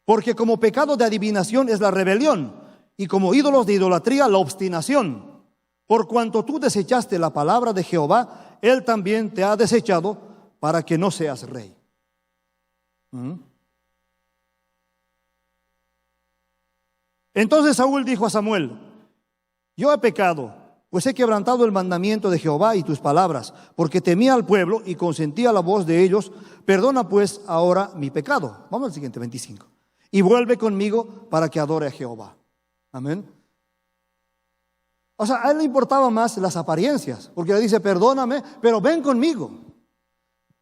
Porque como pecado de adivinación es la rebelión, y como ídolos de idolatría la obstinación. Por cuanto tú desechaste la palabra de Jehová, Él también te ha desechado para que no seas rey. Entonces Saúl dijo a Samuel, yo he pecado, Pues he quebrantado el mandamiento de Jehová y tus palabras, porque temía al pueblo y consentía la voz de ellos. Perdona pues ahora mi pecado. Vamos al siguiente, 25. Y vuelve conmigo para que adore a Jehová. Amén. O sea, a él le importaba más las apariencias, porque le dice, perdóname, pero ven conmigo.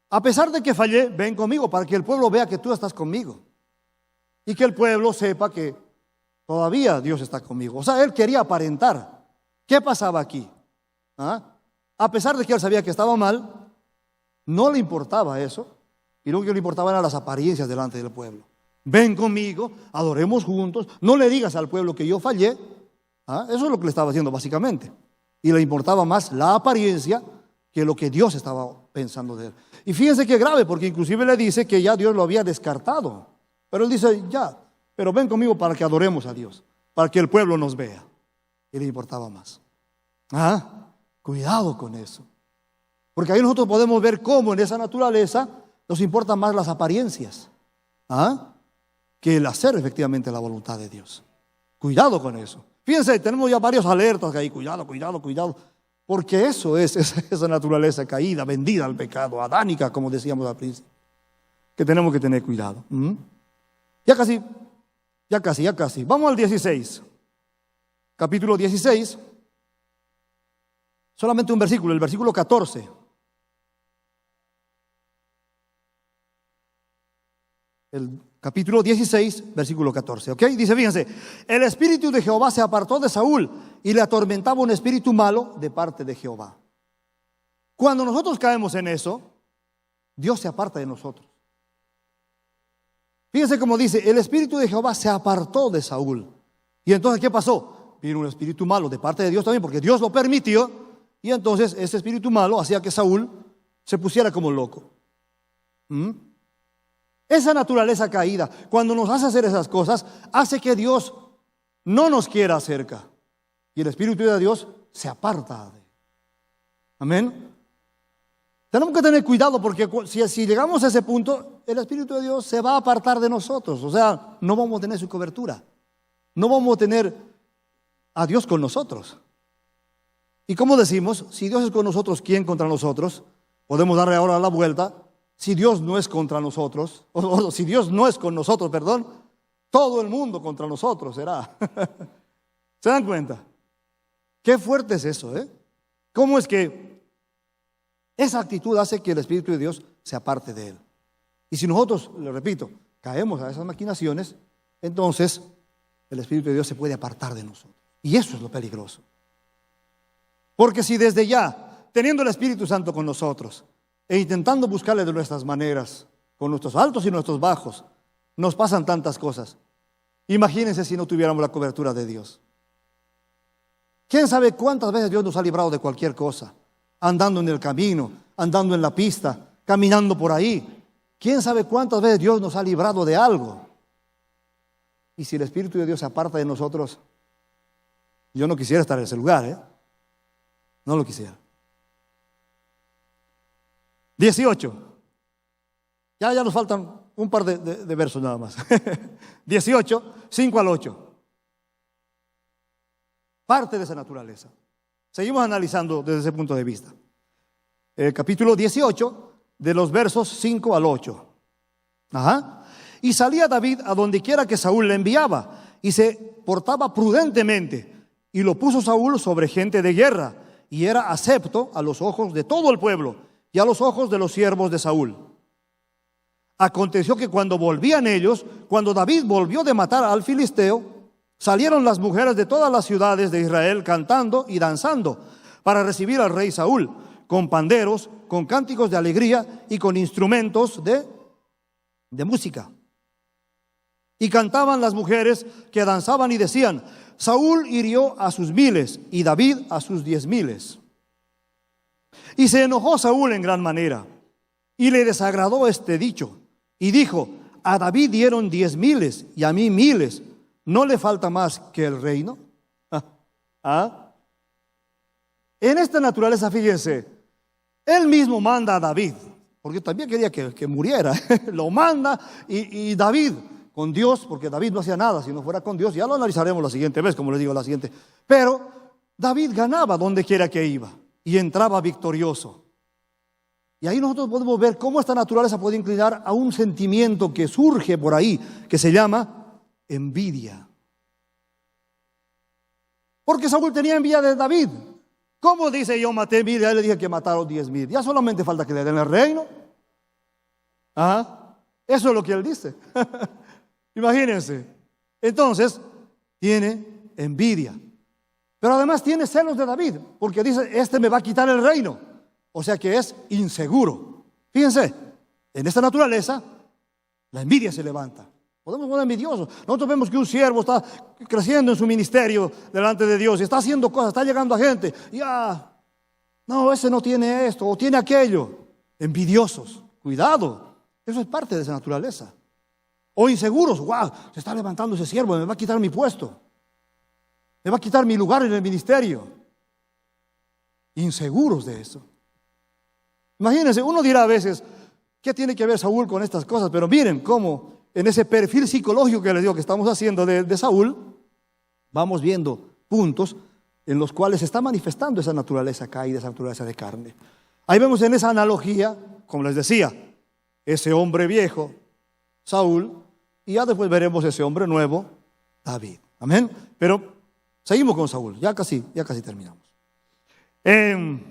A pesar de que fallé, ven conmigo para que el pueblo vea que tú estás conmigo. Y que el pueblo sepa que todavía Dios está conmigo. O sea, él quería aparentar. ¿Qué pasaba aquí? A pesar de que él sabía que estaba mal, no le importaba eso. Y lo que le importaba eran las apariencias delante del pueblo. Ven conmigo, adoremos juntos. No le digas al pueblo que yo fallé. Eso es lo que le estaba haciendo básicamente. Y le importaba más la apariencia que lo que Dios estaba pensando de él. Y fíjense qué grave, porque inclusive le dice que ya Dios lo había descartado. Pero él dice, ya, pero ven conmigo para que adoremos a Dios, para que el pueblo nos vea. Y le importaba más. Cuidado con eso. Porque ahí nosotros podemos ver cómo en esa naturaleza nos importan más las apariencias que el hacer efectivamente la voluntad de Dios. Cuidado con eso. Fíjense, tenemos ya varios alertas ahí. Cuidado, cuidado, cuidado. Porque eso es esa naturaleza caída, vendida al pecado, adánica, como decíamos al principio. Que tenemos que tener cuidado. Ya casi. Vamos al 16. Capítulo 16. Solamente un versículo, el versículo 14. El capítulo 16, versículo 14, ¿ok? Dice, fíjense, el espíritu de Jehová se apartó de Saúl y le atormentaba un espíritu malo de parte de Jehová. Cuando nosotros caemos en eso, Dios se aparta de nosotros. Fíjense cómo dice, el espíritu de Jehová se apartó de Saúl. Y entonces, ¿qué pasó? Vino un espíritu malo de parte de Dios también, porque Dios lo permitió. Y entonces ese espíritu malo hacía que Saúl se pusiera como loco. Esa naturaleza caída, cuando nos hace hacer esas cosas, hace que Dios no nos quiera cerca. Y el Espíritu de Dios se aparta de él. Amén. Tenemos que tener cuidado porque si llegamos a ese punto, el Espíritu de Dios se va a apartar de nosotros. O sea, no vamos a tener su cobertura. No vamos a tener a Dios con nosotros. Y como decimos, si Dios es con nosotros, ¿quién contra nosotros? Podemos darle ahora la vuelta. Si Dios no es contra nosotros, o si Dios no es con nosotros, perdón, todo el mundo contra nosotros será. ¿Se dan cuenta? Qué fuerte es eso, ¿eh? ¿Cómo es que esa actitud hace que el Espíritu de Dios se aparte de él? Y si nosotros, le repito, caemos a esas maquinaciones, entonces el Espíritu de Dios se puede apartar de nosotros. Y eso es lo peligroso. Porque si desde ya, teniendo el Espíritu Santo con nosotros, e intentando buscarle de nuestras maneras, con nuestros altos y nuestros bajos, nos pasan tantas cosas. Imagínense si no tuviéramos la cobertura de Dios. ¿Quién sabe cuántas veces Dios nos ha librado de cualquier cosa? Andando en el camino, andando en la pista, caminando por ahí. ¿Quién sabe cuántas veces Dios nos ha librado de algo? Y si el Espíritu de Dios se aparta de nosotros, yo no quisiera estar en ese lugar, no lo quisiera. 18. Ya nos faltan un par de versos nada más. 18, 5 al 8. Parte de esa naturaleza. Seguimos analizando desde ese punto de vista. El capítulo 18, de los versos 5 al 8. Y salía David a donde quiera que Saúl le enviaba, y se portaba prudentemente, y lo puso Saúl sobre gente de guerra, y era acepto a los ojos de todo el pueblo, y a los ojos de los siervos de Saúl. Aconteció que cuando volvían ellos, cuando David volvió de matar al filisteo, salieron las mujeres de todas las ciudades de Israel cantando y danzando para recibir al rey Saúl, con panderos, con cánticos de alegría y con instrumentos de música. Y cantaban las mujeres que danzaban y decían, Saúl hirió a sus 1000 y David a sus 10,000. Y se enojó Saúl en gran manera, y le desagradó este dicho, y dijo, a David dieron 10,000 y a mí 1000, ¿no le falta más que el reino? En esta naturaleza, fíjense, él mismo manda a David, porque también quería que muriera, lo manda, y David, con Dios, porque David no hacía nada si no fuera con Dios, ya lo analizaremos la siguiente vez, como les digo, la siguiente, pero David ganaba donde quiera que iba y entraba victorioso. Y ahí nosotros podemos ver cómo esta naturaleza puede inclinar a un sentimiento que surge por ahí, que se llama envidia. Porque Saúl tenía envidia de David. ¿Cómo dice yo maté 1000 y a él le dije que mataron 10,000? Ya solamente falta que le den el reino. Eso es lo que él dice. Imagínense. Entonces, tiene envidia. Pero además tiene celos de David, porque dice, este me va a quitar el reino. O sea que es inseguro. Fíjense, en esta naturaleza, la envidia se levanta. Podemos ser envidiosos. Nosotros vemos que un siervo está creciendo en su ministerio delante de Dios y está haciendo cosas, está llegando a gente. No, ese no tiene esto o tiene aquello. Envidiosos. Cuidado. Eso es parte de esa naturaleza. O inseguros. Wow, se está levantando ese siervo, me va a quitar mi puesto. Me va a quitar mi lugar en el ministerio. Inseguros de eso. Imagínense, uno dirá a veces, ¿qué tiene que ver Saúl con estas cosas? Pero miren cómo en ese perfil psicológico que les digo que estamos haciendo de Saúl, vamos viendo puntos en los cuales se está manifestando esa naturaleza caída, esa naturaleza de carne. Ahí vemos en esa analogía, como les decía, ese hombre viejo, Saúl, y ya después veremos ese hombre nuevo, David. Amén. Pero seguimos con Saúl, ya casi terminamos. En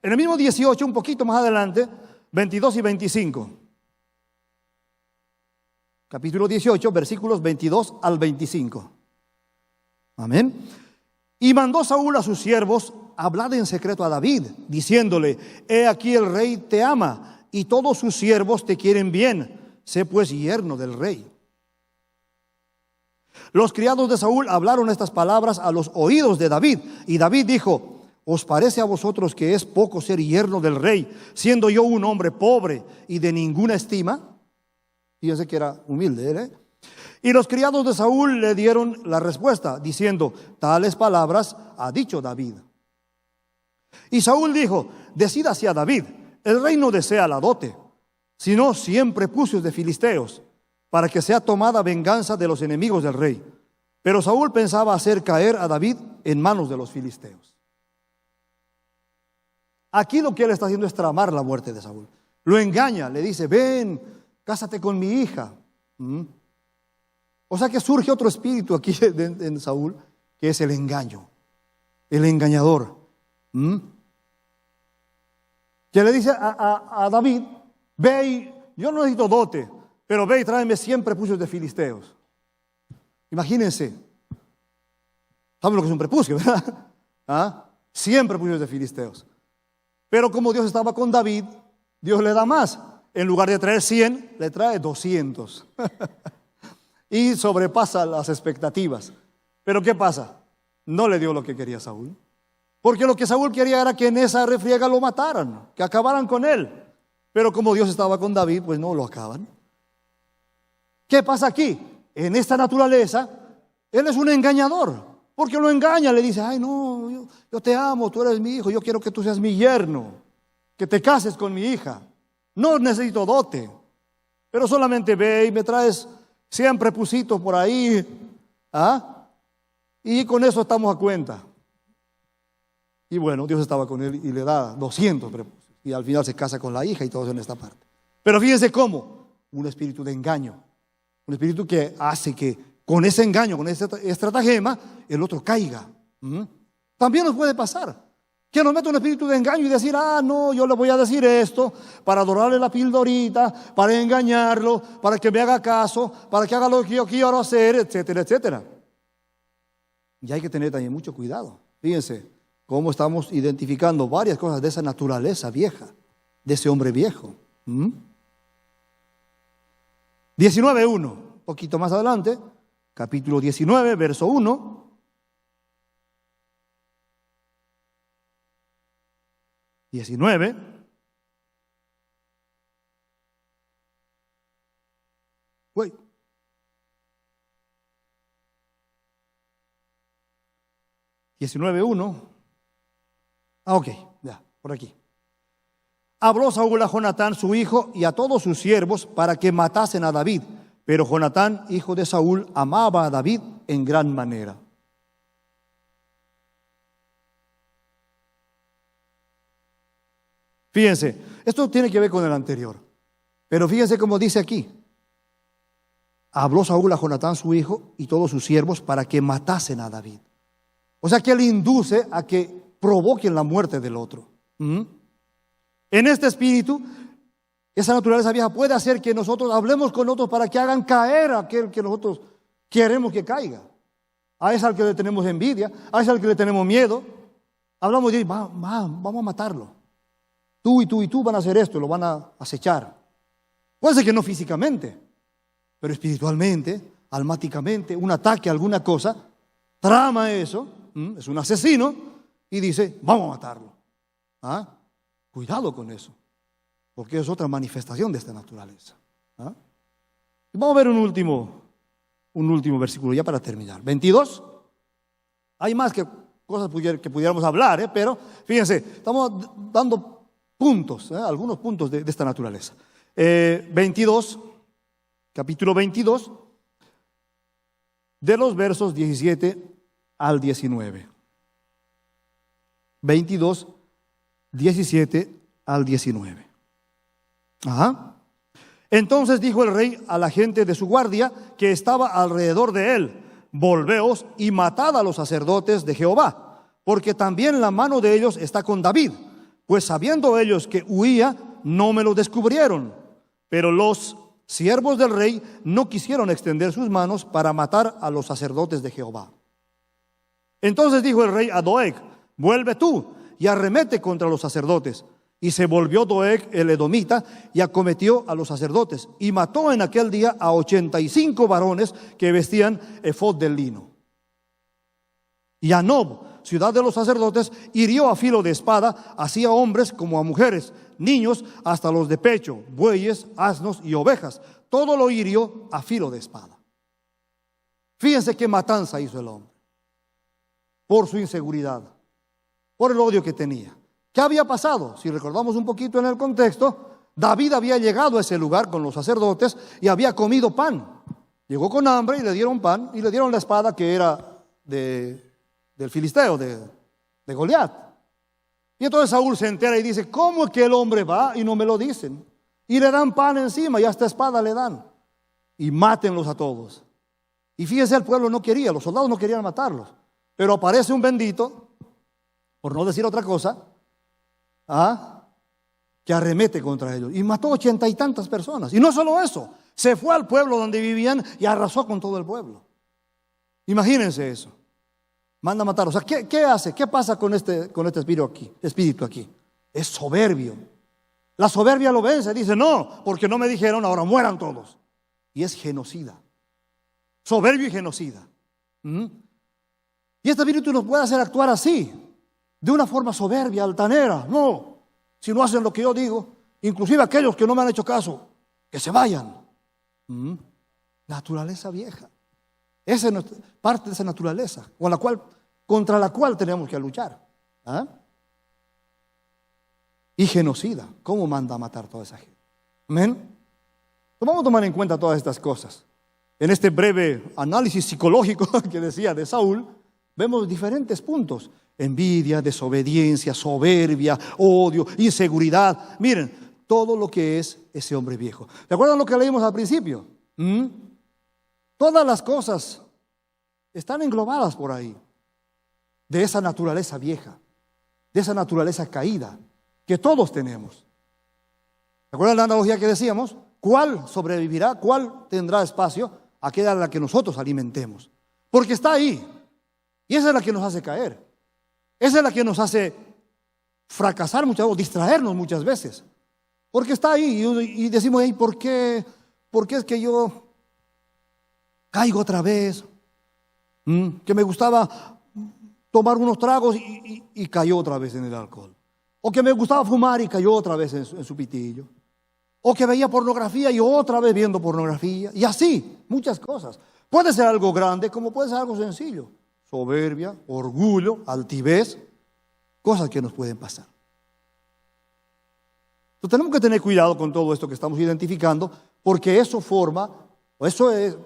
el mismo 18, un poquito más adelante, 22 y 25. Capítulo 18, versículos 22 al 25. Amén. Y mandó Saúl a sus siervos hablar en secreto a David, diciéndole, he aquí el rey te ama, y todos sus siervos te quieren bien. Sé pues yerno del rey. Los criados de Saúl hablaron estas palabras a los oídos de David, y David dijo, ¿os parece a vosotros que es poco ser yerno del rey, siendo yo un hombre pobre y de ninguna estima? Fíjense que era humilde, Y los criados de Saúl le dieron la respuesta, diciendo, tales palabras ha dicho David. Y Saúl dijo, decid hacia David, el rey no desea la dote, sino 100 prepucios de filisteos, para que sea tomada venganza de los enemigos del rey. Pero Saúl pensaba hacer caer a David en manos de los filisteos. Aquí lo que él está haciendo es tramar la muerte de Saúl. Lo engaña, le dice, ven, cásate con mi hija. O sea que surge otro espíritu aquí en Saúl, que es el engaño, el engañador. Que le dice a David, ve y, yo no necesito dote, pero ve y tráeme 100 prepucios de filisteos. Imagínense. ¿Saben lo que es un prepucio, verdad? 100 prepucios de filisteos. Pero como Dios estaba con David, Dios le da más. En lugar de traer 100, le trae 200. Y sobrepasa las expectativas. Pero ¿qué pasa? No le dio lo que quería Saúl. Porque lo que Saúl quería era que en esa refriega lo mataran, que acabaran con él. Pero como Dios estaba con David, pues no lo acaban. ¿Qué pasa aquí? En esta naturaleza, él es un engañador. Porque lo engaña, le dice, ay no, yo te amo, tú eres mi hijo, yo quiero que tú seas mi yerno, que te cases con mi hija. No necesito dote, pero solamente ve y me traes 100 prepucitos por ahí, y con eso estamos a cuenta. Y bueno, Dios estaba con él y le da 200 prepucios, y al final se casa con la hija y todo eso en esta parte. Pero fíjense cómo, un espíritu de engaño, un espíritu que hace que con ese engaño, con ese estratagema, el otro caiga. También nos puede pasar que nos meta un espíritu de engaño y decir, no, yo le voy a decir esto para dorarle la pildorita, para engañarlo, para que me haga caso, para que haga lo que yo quiero hacer, etcétera, etcétera. Y hay que tener también mucho cuidado. Fíjense cómo estamos identificando varias cosas de esa naturaleza vieja, de ese hombre viejo. 19:1, un poquito más adelante. Capítulo 19, verso 1. Wait. 19:1. Ok, ya, por aquí. Habló Saúl a Jonatán, su hijo, y a todos sus siervos para que matasen a David. Pero Jonatán, hijo de Saúl, amaba a David en gran manera. Fíjense, esto tiene que ver con el anterior. Pero fíjense cómo dice aquí. Habló Saúl a Jonatán su hijo y todos sus siervos para que matasen a David. O sea que él induce a que provoquen la muerte del otro. En este espíritu, esa naturaleza vieja puede hacer que nosotros hablemos con otros para que hagan caer a aquel que nosotros queremos que caiga. A ese al que le tenemos envidia, a ese al que le tenemos miedo. Hablamos de, vamos a matarlo. Tú y tú y tú van a hacer esto, lo van a acechar. Puede ser que no físicamente, pero espiritualmente, almáticamente, un ataque a alguna cosa, trama eso, es un asesino y dice, vamos a matarlo. Cuidado con eso, porque es otra manifestación de esta naturaleza. Vamos a ver un último versículo ya para terminar. 22. Hay más cosas que pudiéramos hablar, pero fíjense, estamos dando puntos, algunos puntos de esta naturaleza. 22, capítulo 22, de los versos 17 al 19. 22, 17 al 19. Entonces dijo el rey a la gente de su guardia que estaba alrededor de él: volveos y matad a los sacerdotes de Jehová, porque también la mano de ellos está con David, pues sabiendo ellos que huía, no me lo descubrieron. Pero los siervos del rey no quisieron extender sus manos para matar a los sacerdotes de Jehová. Entonces dijo el rey a Doeg: vuelve tú y arremete contra los sacerdotes. Y se volvió Doeg el edomita y acometió a los sacerdotes y mató en aquel día a 85 varones que vestían efod de lino. Y a Nob, ciudad de los sacerdotes, hirió a filo de espada, así a hombres como a mujeres, niños hasta los de pecho, bueyes, asnos y ovejas. Todo lo hirió a filo de espada. Fíjense qué matanza hizo el hombre por su inseguridad, por el odio que tenía. ¿Qué había pasado? Si recordamos un poquito en el contexto, David había llegado a ese lugar con los sacerdotes y había comido pan. Llegó con hambre y le dieron pan y le dieron la espada que era del filisteo, de Goliat. Y entonces Saúl se entera y dice: ¿cómo es que el hombre va y no me lo dicen? Y le dan pan encima y hasta espada le dan. Y mátenlos a todos. Y fíjese, el pueblo no quería, los soldados no querían matarlos. Pero aparece un bendito, por no decir otra cosa, que arremete contra ellos y mató 80 y tantas personas. Y no solo eso, se fue al pueblo donde vivían y arrasó con todo el pueblo. Imagínense eso. Manda a matar. O sea, ¿qué hace? ¿Qué pasa con este espíritu aquí? Es soberbio. La soberbia lo vence. Dice: no, porque no me dijeron, ahora mueran todos. Y es genocida. Soberbio y genocida. Y este espíritu nos puede hacer actuar así, de una forma soberbia, altanera. No, si no hacen lo que yo digo, inclusive aquellos que no me han hecho caso, que se vayan. Naturaleza vieja. Esa es parte de esa naturaleza contra la cual tenemos que luchar. Y genocida. ¿Cómo manda a matar a toda esa gente? Amén. Vamos a tomar en cuenta todas estas cosas. En este breve análisis psicológico que decía de Saúl, vemos diferentes puntos: envidia, desobediencia, soberbia, odio, inseguridad. Miren, todo lo que es ese hombre viejo. ¿Se acuerdan lo que leímos al principio? Todas las cosas están englobadas por ahí, de esa naturaleza vieja, de esa naturaleza caída que todos tenemos. ¿Se acuerdan la analogía que decíamos? ¿Cuál sobrevivirá? ¿Cuál tendrá espacio? Aquella a la que nosotros alimentemos, porque está ahí. Y esa es la que nos hace caer. Esa es la que nos hace fracasar muchas veces, o distraernos muchas veces. Porque está ahí y decimos: hey, ¿por qué es que yo caigo otra vez? Que me gustaba tomar unos tragos y cayó otra vez en el alcohol. O que me gustaba fumar y cayó otra vez en su pitillo. O que veía pornografía y otra vez viendo pornografía. Y así, muchas cosas. Puede ser algo grande como puede ser algo sencillo. Soberbia, orgullo, altivez, cosas que nos pueden pasar. Entonces tenemos que tener cuidado con todo esto que estamos identificando, porque eso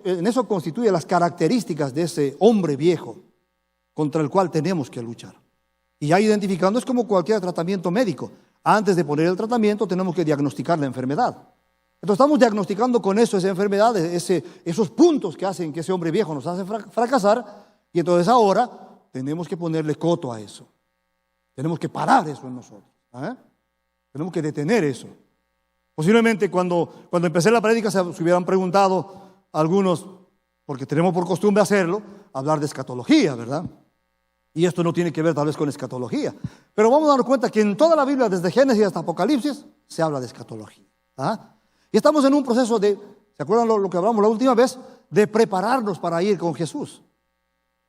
en eso constituye las características de ese hombre viejo contra el cual tenemos que luchar. Y ya identificando, es como cualquier tratamiento médico. Antes de poner el tratamiento tenemos que diagnosticar la enfermedad. Entonces estamos diagnosticando con eso esa enfermedad, esos puntos que hacen que ese hombre viejo nos hace fracasar, y entonces ahora tenemos que ponerle coto a eso. Tenemos que parar eso en nosotros. Tenemos que detener eso. Posiblemente cuando empecé la prédica se hubieran preguntado algunos, porque tenemos por costumbre hacerlo, hablar de escatología, ¿verdad? Y esto no tiene que ver tal vez con escatología. Pero vamos a darnos cuenta que en toda la Biblia, desde Génesis hasta Apocalipsis, se habla de escatología. Y estamos en un proceso de, ¿se acuerdan lo que hablamos la última vez? De prepararnos para ir con Jesús.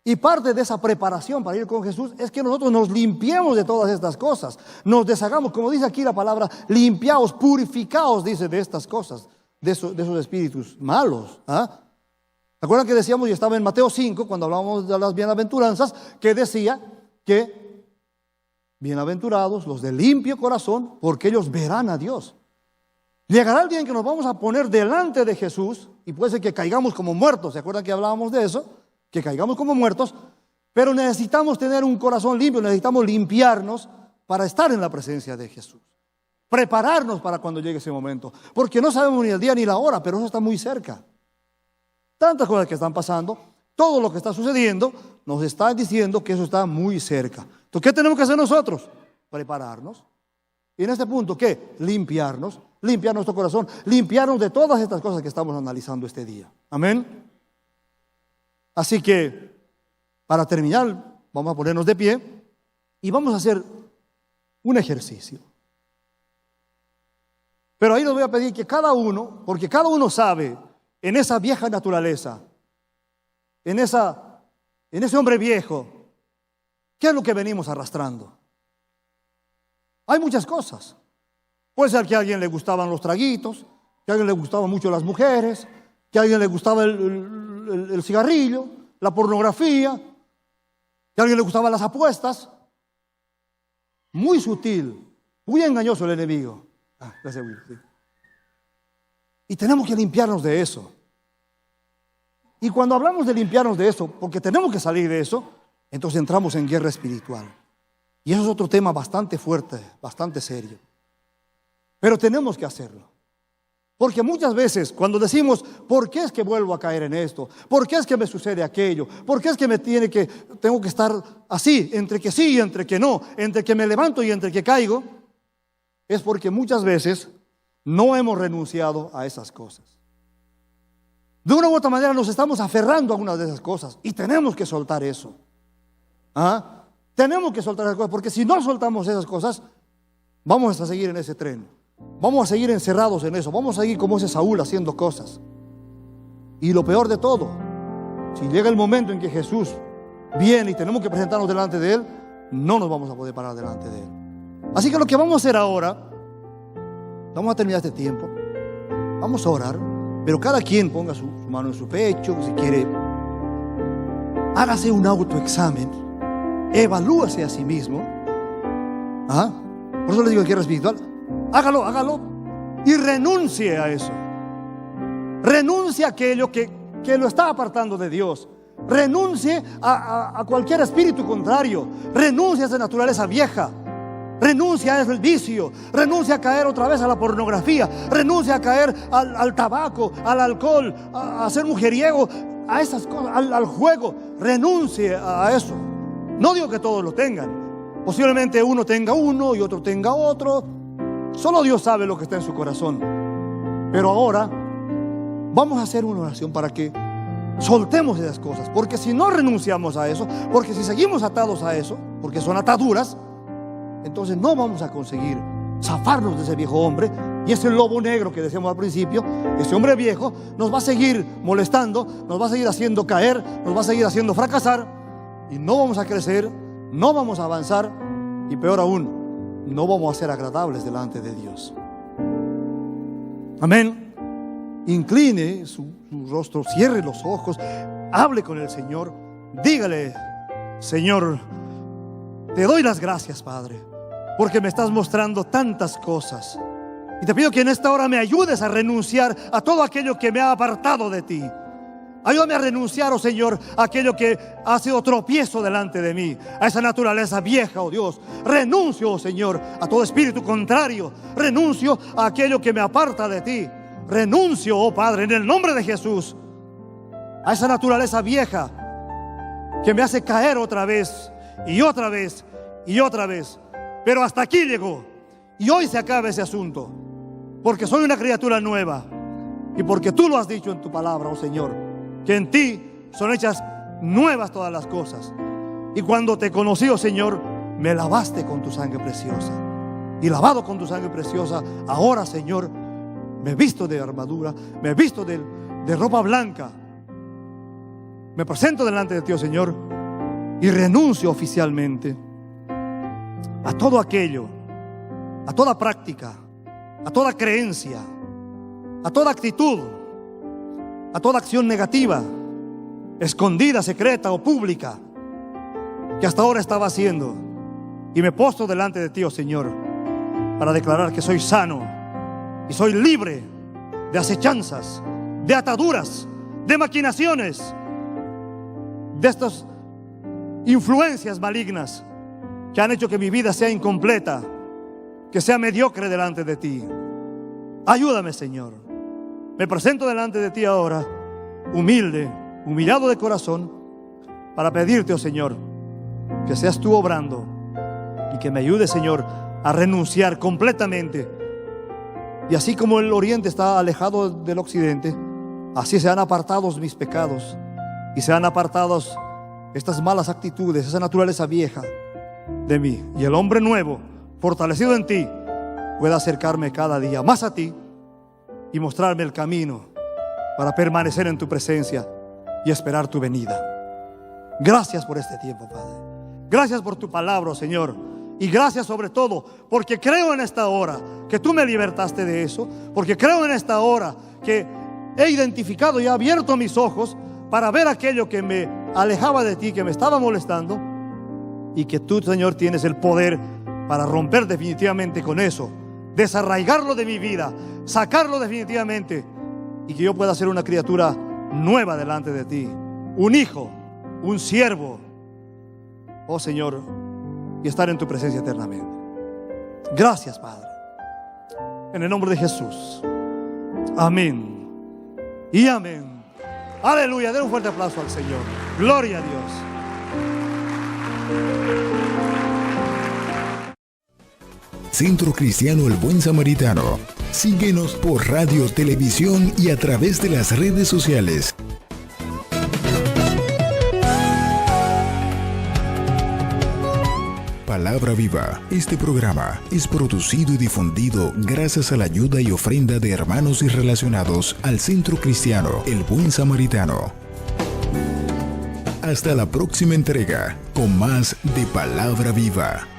Y parte de esa preparación para ir con Jesús es que nosotros nos limpiemos de todas estas cosas. Nos deshagamos, como dice aquí la palabra, limpiaos, purificaos, dice, de estas cosas, de esos espíritus malos. ¿Se acuerdan que decíamos, y estaba en Mateo 5, cuando hablábamos de las bienaventuranzas, que decía que bienaventurados los de limpio corazón, porque ellos verán a Dios? Llegará el día en que nos vamos a poner delante de Jesús, y puede ser que caigamos como muertos. ¿Se acuerdan que hablábamos de eso? Que caigamos como muertos, pero necesitamos tener un corazón limpio, necesitamos limpiarnos para estar en la presencia de Jesús. Prepararnos para cuando llegue ese momento, porque no sabemos ni el día ni la hora, pero eso está muy cerca. Tantas cosas que están pasando, todo lo que está sucediendo, nos está diciendo que eso está muy cerca. Entonces, ¿qué tenemos que hacer nosotros? Prepararnos. Y en este punto, ¿qué? Limpiarnos, limpiar nuestro corazón, limpiarnos de todas estas cosas que estamos analizando este día. Amén. Así que, para terminar, vamos a ponernos de pie y vamos a hacer un ejercicio. Pero ahí les voy a pedir que cada uno, porque cada uno sabe en esa vieja naturaleza, en ese hombre viejo, ¿qué es lo que venimos arrastrando? Hay muchas cosas. Puede ser que a alguien le gustaban los traguitos, que a alguien le gustaban mucho las mujeres, que a alguien le gustaba el cigarrillo, la pornografía, que a alguien le gustaban las apuestas. Muy sutil, muy engañoso el enemigo. Gracias, Will, sí. Y tenemos que limpiarnos de eso. Y cuando hablamos de limpiarnos de eso, porque tenemos que salir de eso, entonces entramos en guerra espiritual. Y eso es otro tema bastante fuerte, bastante serio. Pero tenemos que hacerlo. Porque muchas veces cuando decimos, ¿por qué es que vuelvo a caer en esto? ¿Por qué es que me sucede aquello? ¿Por qué es que tengo que estar así, entre que sí y entre que no, entre que me levanto y entre que caigo? Es porque muchas veces no hemos renunciado a esas cosas. De una u otra manera nos estamos aferrando a una de esas cosas y tenemos que soltar eso. Tenemos que soltar esas cosas, porque si no soltamos esas cosas, vamos a seguir en ese tren. Vamos a seguir encerrados en eso. Vamos a seguir como ese Saúl haciendo cosas. Y lo peor de todo, si llega el momento en que Jesús viene y tenemos que presentarnos delante de Él, no nos vamos a poder parar delante de Él. Así que lo que vamos a hacer ahora, vamos a terminar este tiempo, vamos a orar, pero cada quien ponga su mano en su pecho, si quiere, hágase un autoexamen, evalúase a sí mismo. Por eso les digo que guerra espiritual. Hágalo y renuncie a eso. Renuncie a aquello que lo está apartando de Dios. Renuncie a cualquier espíritu contrario. Renuncie a esa naturaleza vieja. Renuncie a ese vicio. Renuncie a caer otra vez a la pornografía. Renuncie a caer al tabaco, al alcohol, a ser mujeriego, a esas cosas, al juego. Renuncie a eso. No digo que todos lo tengan. Posiblemente uno tenga uno y otro tenga otro. Solo Dios sabe lo que está en su corazón. Pero ahora vamos a hacer una oración para que soltemos esas cosas. Porque si no renunciamos a eso, porque si seguimos atados a eso, porque son ataduras, entonces no vamos a conseguir zafarnos de ese viejo hombre. Y ese lobo negro que decíamos al principio, ese hombre viejo, nos va a seguir molestando, nos va a seguir haciendo caer, nos va a seguir haciendo fracasar. Y no vamos a crecer, no vamos a avanzar. Y peor aún, no vamos a ser agradables delante de Dios. Amén. Incline su rostro, cierre los ojos, hable con el Señor. Dígale: Señor, te doy las gracias, Padre, porque me estás mostrando tantas cosas. Y te pido que en esta hora me ayudes a renunciar a todo aquello que me ha apartado de ti. Ayúdame a renunciar, oh Señor, a aquello que ha sido tropiezo delante de mí, a esa naturaleza vieja, oh Dios. Renuncio, oh Señor, a todo espíritu contrario. Renuncio a aquello que me aparta de ti. Renuncio, oh Padre, en el nombre de Jesús, a esa naturaleza vieja que me hace caer otra vez y otra vez y otra vez. Pero hasta aquí llegó. Y hoy se acaba ese asunto, porque soy una criatura nueva y porque tú lo has dicho en tu palabra, oh Señor, que en ti son hechas nuevas todas las cosas. Y cuando te conocí, oh Señor, me lavaste con tu sangre preciosa. Y lavado con tu sangre preciosa, ahora, Señor, me visto de armadura, me visto de ropa blanca. Me presento delante de ti, oh Señor, y renuncio oficialmente a todo aquello, a toda práctica, a toda creencia, a toda actitud, a toda acción negativa, escondida, secreta o pública, que hasta ahora estaba haciendo. Y me postro delante de ti, oh Señor, para declarar que soy sano y soy libre de acechanzas, de ataduras, de maquinaciones, de estas influencias malignas que han hecho que mi vida sea incompleta, que sea mediocre delante de ti. Ayúdame, Señor. Me presento delante de ti ahora, humilde, humillado de corazón, para pedirte, oh Señor, que seas tú obrando y que me ayudes, Señor, a renunciar completamente. Y así como el oriente está alejado del occidente, así se han apartado mis pecados y se han apartado estas malas actitudes, esa naturaleza vieja de mí. Y el hombre nuevo, fortalecido en ti, pueda acercarme cada día más a ti y mostrarme el camino para permanecer en tu presencia y esperar tu venida. Gracias por este tiempo, Padre. Gracias por tu palabra, Señor. Y gracias sobre todo porque creo en esta hora que tú me libertaste de eso. Porque creo en esta hora que he identificado y he abierto mis ojos para ver aquello que me alejaba de ti, que me estaba molestando. Y que tú, Señor, tienes el poder para romper definitivamente con eso, desarraigarlo de mi vida, sacarlo definitivamente, y que yo pueda ser una criatura nueva delante de ti, un hijo, un siervo, oh Señor, y estar en tu presencia eternamente. Gracias, Padre, en el nombre de Jesús. Amén y amén. Aleluya. Den un fuerte aplauso al Señor. Gloria a Dios. Centro Cristiano El Buen Samaritano. Síguenos por radio, televisión y a través de las redes sociales. Palabra Viva. Este programa es producido y difundido gracias a la ayuda y ofrenda de hermanos y relacionados al Centro Cristiano El Buen Samaritano. Hasta la próxima entrega con más de Palabra Viva.